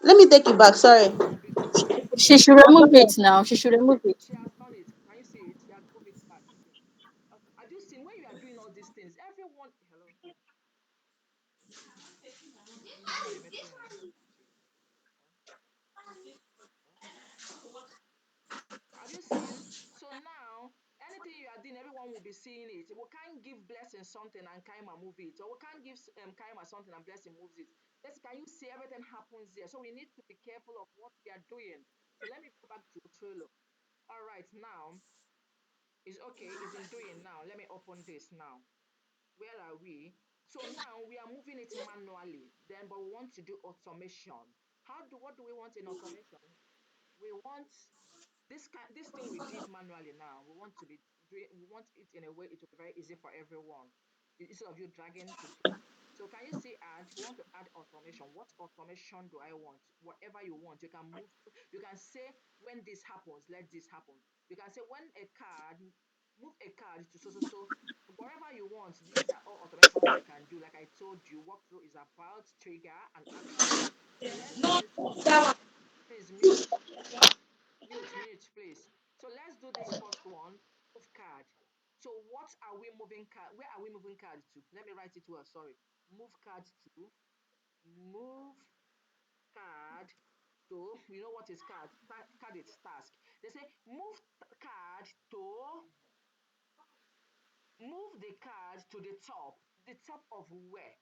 Let me take it back. Sorry. Biko, She Biko. should remove it now. She should remove it. She has done it. Can you see it? She has moved it back. Okay. Have you seen when you are doing all these things? Everyone. Hello. Have you seen? So now, anything you are moving, everyone will be seeing it. We can't give blessing something and Kaima move it, or we can't give Kaima something and blessing moves it. Yes, can you see everything happens there? So we need to be careful of what we are doing. So let me go back to Trello. All right, now it's okay. It's in doing now. Let me open this now. Where are we? So now we are moving it manually. Then, but we want to do automation. What do we want in automation? We want this thing we did manually now. We want it in a way it will be very easy for everyone instead of you dragging to do. So can you see add? We want to add automation. What automation do I want? Whatever you want, you can move. You can say when this happens, let this happen. You can say when a card, move a card to so. Whatever you want, these are all automations you can do. Like I told you, walkthrough is about trigger and action. So let's do this first one. Please mute, please. So let's do this first one. Move card. So what are we moving card? Where are we moving card to? Let me write it well. Sorry. Move card to. Move card to. You know what is card? Card is task. They say move card to. Move the card to the top. The top of where?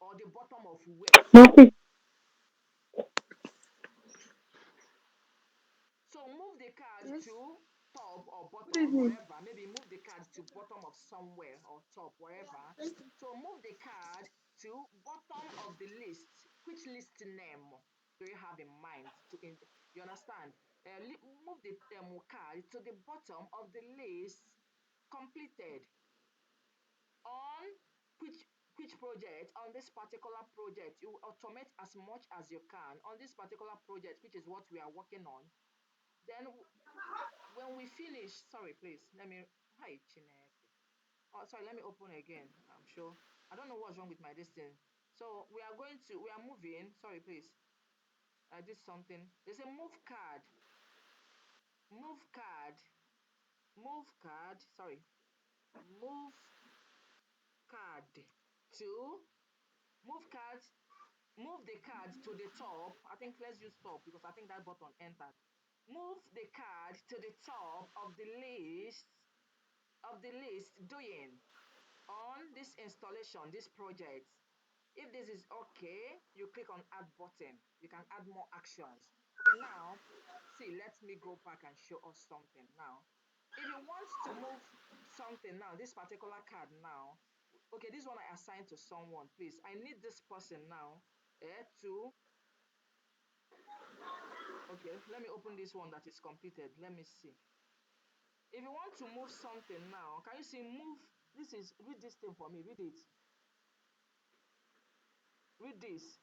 Or the bottom of where? So move the card Yes. to top or Good bottom, evening. wherever. Maybe move the card to bottom of somewhere or top, wherever. So move the card to bottom of the list. Which list name do you have in mind? You understand? Move the card to the bottom of the list completed on which which project on this particular project you automate as much as you can on this particular project, which is what we are working on. Then when we finish, sorry, please, let me, hi, Chineke. Oh, sorry, let me open again. I'm sure. I don't know what's wrong with my distance. So we are moving, sorry, please. I did something. There's a move card, sorry, move card to, move card, move the card to the top. I think let's use top because I think that button entered. Move the card to the top of the list doing on this installation, this project. If this is okay, you click on add button. You can add more actions. Okay, now, see, let me go back and show us something now. If you want to move something now, this particular card now, okay, this one I assigned to someone, please. I need this person now to, okay, let me open this one that is completed. Let me see. If you want to move something now, can you see move? Read this thing for me, read it. Read this.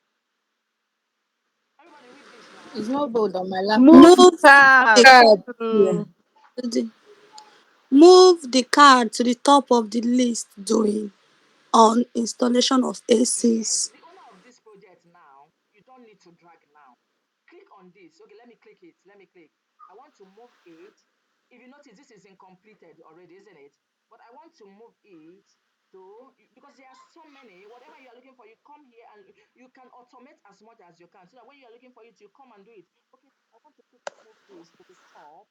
Everybody read this now. It's not bold on my laptop. Move Move the card card to to the move the card to the top of the list doing on installation of Yes, ACs. the owner of this project now, you don't need to drag now. Click on this. Okay, let me click it. Let me click. I want to move it. If you notice, this is incompleted already, isn't it? But I want to move it to, because there are so many, whatever you are looking for, you come here and you can automate as much as you can. So that when you are looking for it, you come and do it. Okay, I want to quickly move this to the top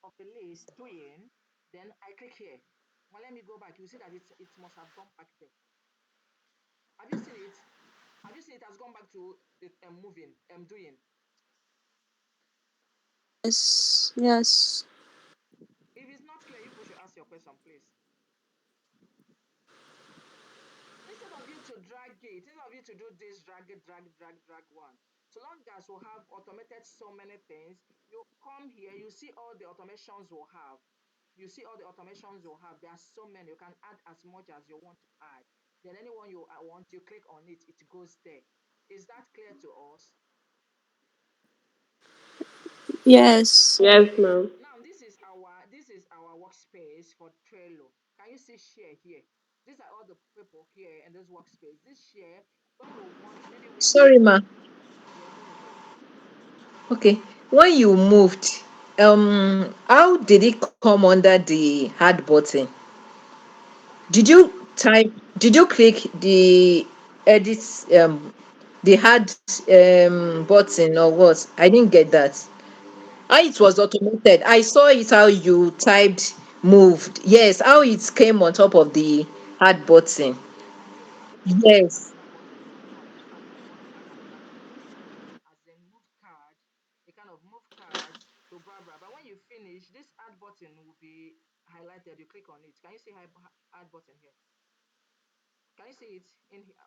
of the list, doing. Then I click here. Well, let me go back. You see that it must have gone back there. Have you seen it? Have you seen it has gone back to the moving, doing? Yes, yes. If it's not clear, you push should ask your question, please. Instead of you to drag it, instead of you to do this, drag it, drag one. So long as we have automated so many things, you come here, you see all the automations we'll have. You see all the automations you'll have. There are so many. You can add as much as you want to add. Then anyone you want, you click on it, it goes there. Is that clear to us? Yes. Yes, Okay. ma'am. Now this is our workspace for Trello. Can you see share here? These are all the people here in this workspace. This share, when we want, maybe we are Sorry, moving. ma. Yeah, go ahead. Okay. When you moved, how did it come under the hard button? Okay. Did you type? Did you click the edit the hard button or what? I didn't get that. How it was automated? I saw it how you typed moved. Yes, how it came on top of the hard button. Okay, now Yes. now move card and add button. As in move card, a kind of move card to Barbara. But when you finish, this add button will be highlighted. You click on it. Can you see add button here? Can you see it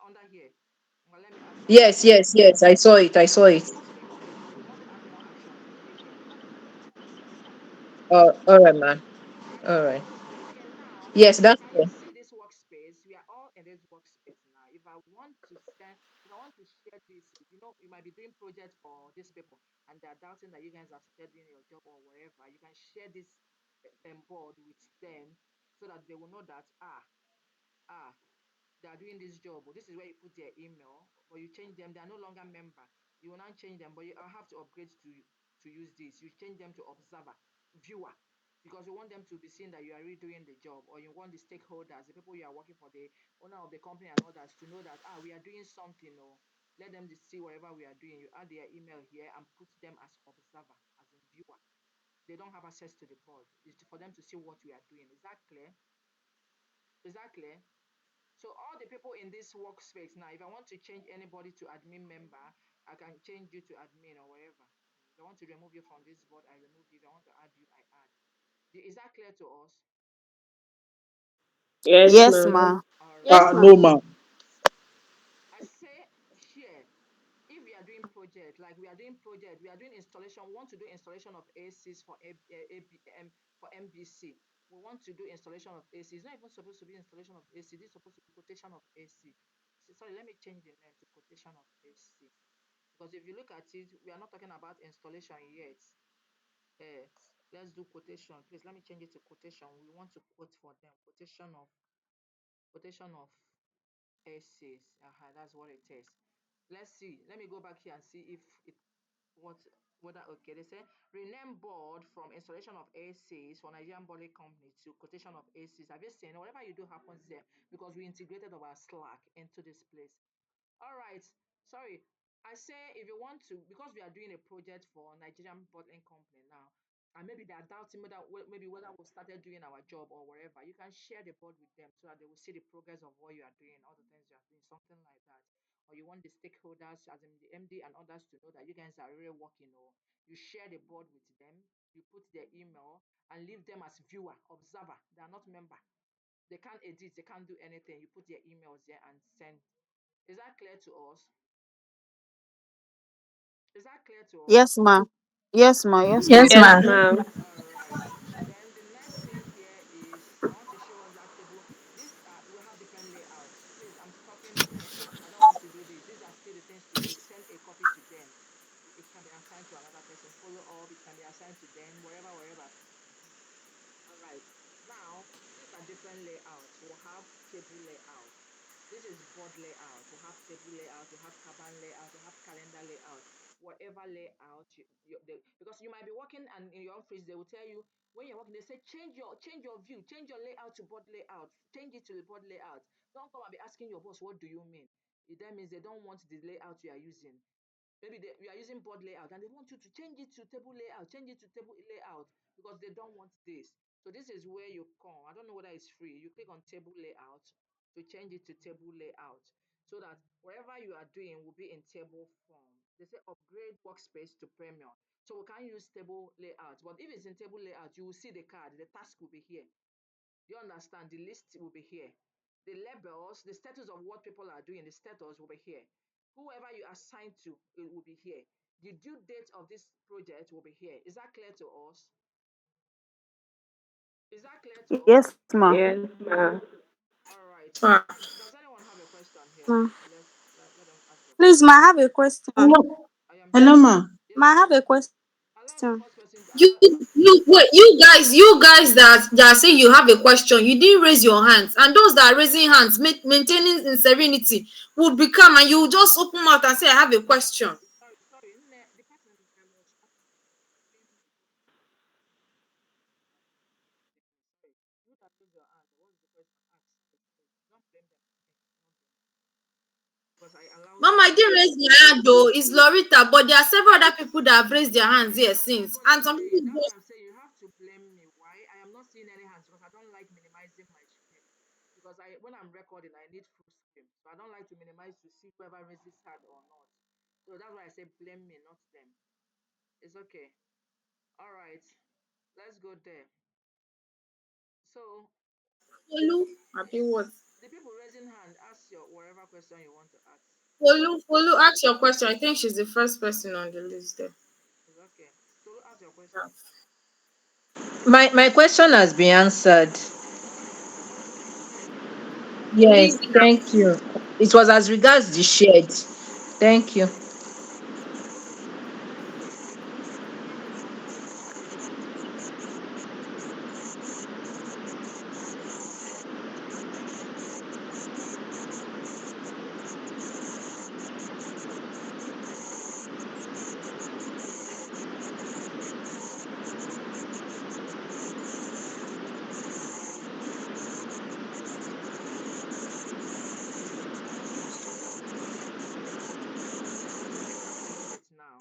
under here? Well, let me add something Yes, here. yes, yes. I saw it. I saw Now it. you want to make sure you want to add more action. You click here. All right, man. Okay. All right. Okay, now Yes, that's can you it. see this workspace? We are all in this workspace now. If I want to share this, you might be doing projects for these people and they're doubting that you guys have started doing your job or wherever. You can share this board with them so that they will know that ah they are doing this job. Or this is where you put their email, but you change them. They are no longer member. You will not change them, but you have to upgrade to use this. You change them to observer, viewer, because you want them to be seeing that you are really doing the job, or you want the stakeholders, the people you are working for, the owner of the company and others to know that we are doing something. Or let them see whatever we are doing. You add their email here and put them as observer, as a viewer. They don't have access to the board. It's for them to see what we are doing. Is that clear? Is that clear? So all the people in this workspace now, if I want to change anybody to admin member, I can change you to admin or wherever. If I want to remove you from this board, I remove you. If I want to add you, I add. Is that clear to us? Yes, Yes, ma'am. ma. All Yes, right. ma'am. No, ma. I say here, if we are doing project, like we are doing installation, we want to do installation of ACs for for MBC. We want to do installation of AC. It's not even supposed to be installation of AC. This is supposed to be quotation of AC. Sorry, let me change the name to quotation of AC. Because if you look at it, we are not talking about installation yet. Uh, let's do quotation. Please let me change it to quotation. We want to quote for them. Quotation of ACs. That's what it is. Let's see. Let me go back here and see if it what whether okay. They say rename board from installation of ACs for Nigerian Boiler Company to quotation of ACs. Have you seen whatever you do happens there because we integrated our Slack into this place. All right. Sorry. I say if you want to, because we are doing a project for Nigerian bottling company now, and maybe they are doubting whether we've started doing our job or wherever, you can share the board with them so that they will see the progress of what you are doing, all the things you are doing, something like that. Or you want the stakeholders, as in the MD and others, to know that you guys are really working, or you share the board with them, you put their email and leave them as viewer, observer. They are not member. They can't edit, they can't do anything. You put their emails there and send. Is that clear to us? Is that clear to us? Yes, ma. Yes, ma. Yes, ma. Yes, Yes, ma'am. ma'am. All right. Then the next thing here is I want to show us that table. This we have different layouts. Please, I'm stopping here. I don't want to do this. These are still the things to do. Send a copy to them. It can be assigned to another person. Follow up. It can be assigned to them. Wherever. All right. Now, these are different layouts. We'll have table layout. This is board layout. We'll have table layout. We'll have Kanban layout. We'll have calendar layout. Whatever layout because you might be working and in your office they will tell you when you're working they say change your view, change your layout to board layout, change it to the board layout. Don't come and be asking your boss what do you mean. That means they don't want the layout you are using. Maybe we are using board layout and they want you to change it to table layout, change it to table layout because they don't want this. So this is where you come. I don't know whether it's free. You click on table layout to change it to table layout so that whatever you are doing will be in table form. They say upgrade workspace to premium. So we can use table layout, but if it's in table layout, you will see the card, the task will be here. You understand? The list will be here. The labels, the status of what people are doing, the status will be here. Whoever you assign to, it will be here. The due date of this project will be here. Is that clear to us? Is that clear to us? Yes, ma. Yes, ma'am. All right. Ah. Does anyone have a question here? Ma. Let them ask your Please, question. ma, I have a question. Hello, I am Hello, here. ma. Yes, Ma, I have please. a question. Allow the first person to You you guys that say you have a question, you didn't raise your hands, and those that are raising hands, maintaining in serenity, would become and you will just open mouth and say, I have a question. sorry. The person was asking sorry. You that raise your hand. What is the question? Ask. Don't blame them. Because I allowed Mama, I others didn't to. raise my hand though. It's Lorita, but there are several other people that have raised their hands here since. That's what And I'm some people saying. That's what just I'm saying. You have to blame me. Why? I am not seeing any hands So that's why I say blame me, not them. It's okay. All right, let's go there. So Follow. Happy what? the people raising hand, ask your whatever question you want to ask. Follow, ask your question. I think she's the first person on the list there. It's okay. So ask your question. My question has been answered. Leave Yes, now. thank you. It was as regards the shed. Thank you. So this is a template now.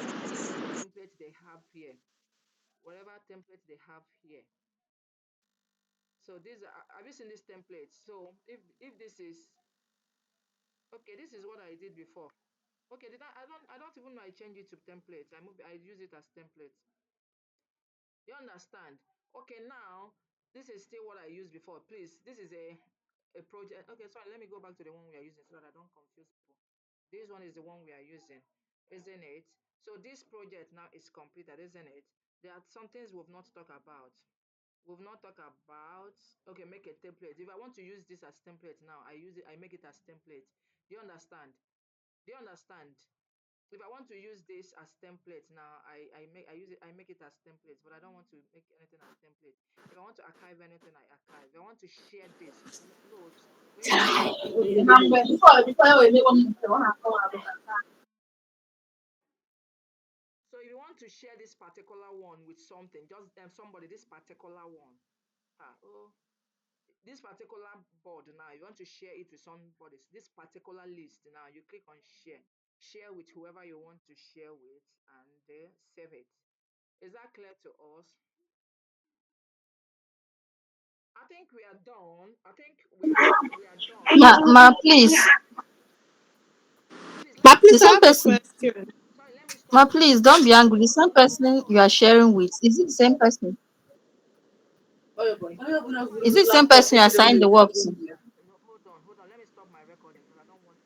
So this is the template they have here. Whatever template they have here. So have you seen this template? So if this is okay, this is what I did before. Okay, I don't even know I changed it to template. I use it as template. You understand? Okay, now this is still what I used before. Please, this is a project. Okay, sorry, let me go back to the one we are using so that I don't confuse people. This one is the one we are using, isn't it? So this project now is completed, isn't it? There are some things we've not talked about. We've not talked about, okay, make a template. If I want to use this as template now, I make it as template. Do you understand? Do you understand? If I want to use this as template now, I make it as template, but I don't want to make anything as template. If I want to archive anything, I archive. If I want to share this, note. When you share this, you share it. So if you want to share this particular one with something, just somebody, this particular one. Oh, this particular board now, you want to share it with somebody, this particular list now, you click on share. Share with whoever you want to share with and save it. Is that clear to us? I think we are done. I think we are done. Ma, please. Please let But me The please, I same have a person. question. sorry, let me stop Ma, my please don't recording. be angry. The same person Hold you on. are sharing with, is it the same person? Hold on. Is it the same person you assign the work to? No, hold on. Let me stop my recording because I don't want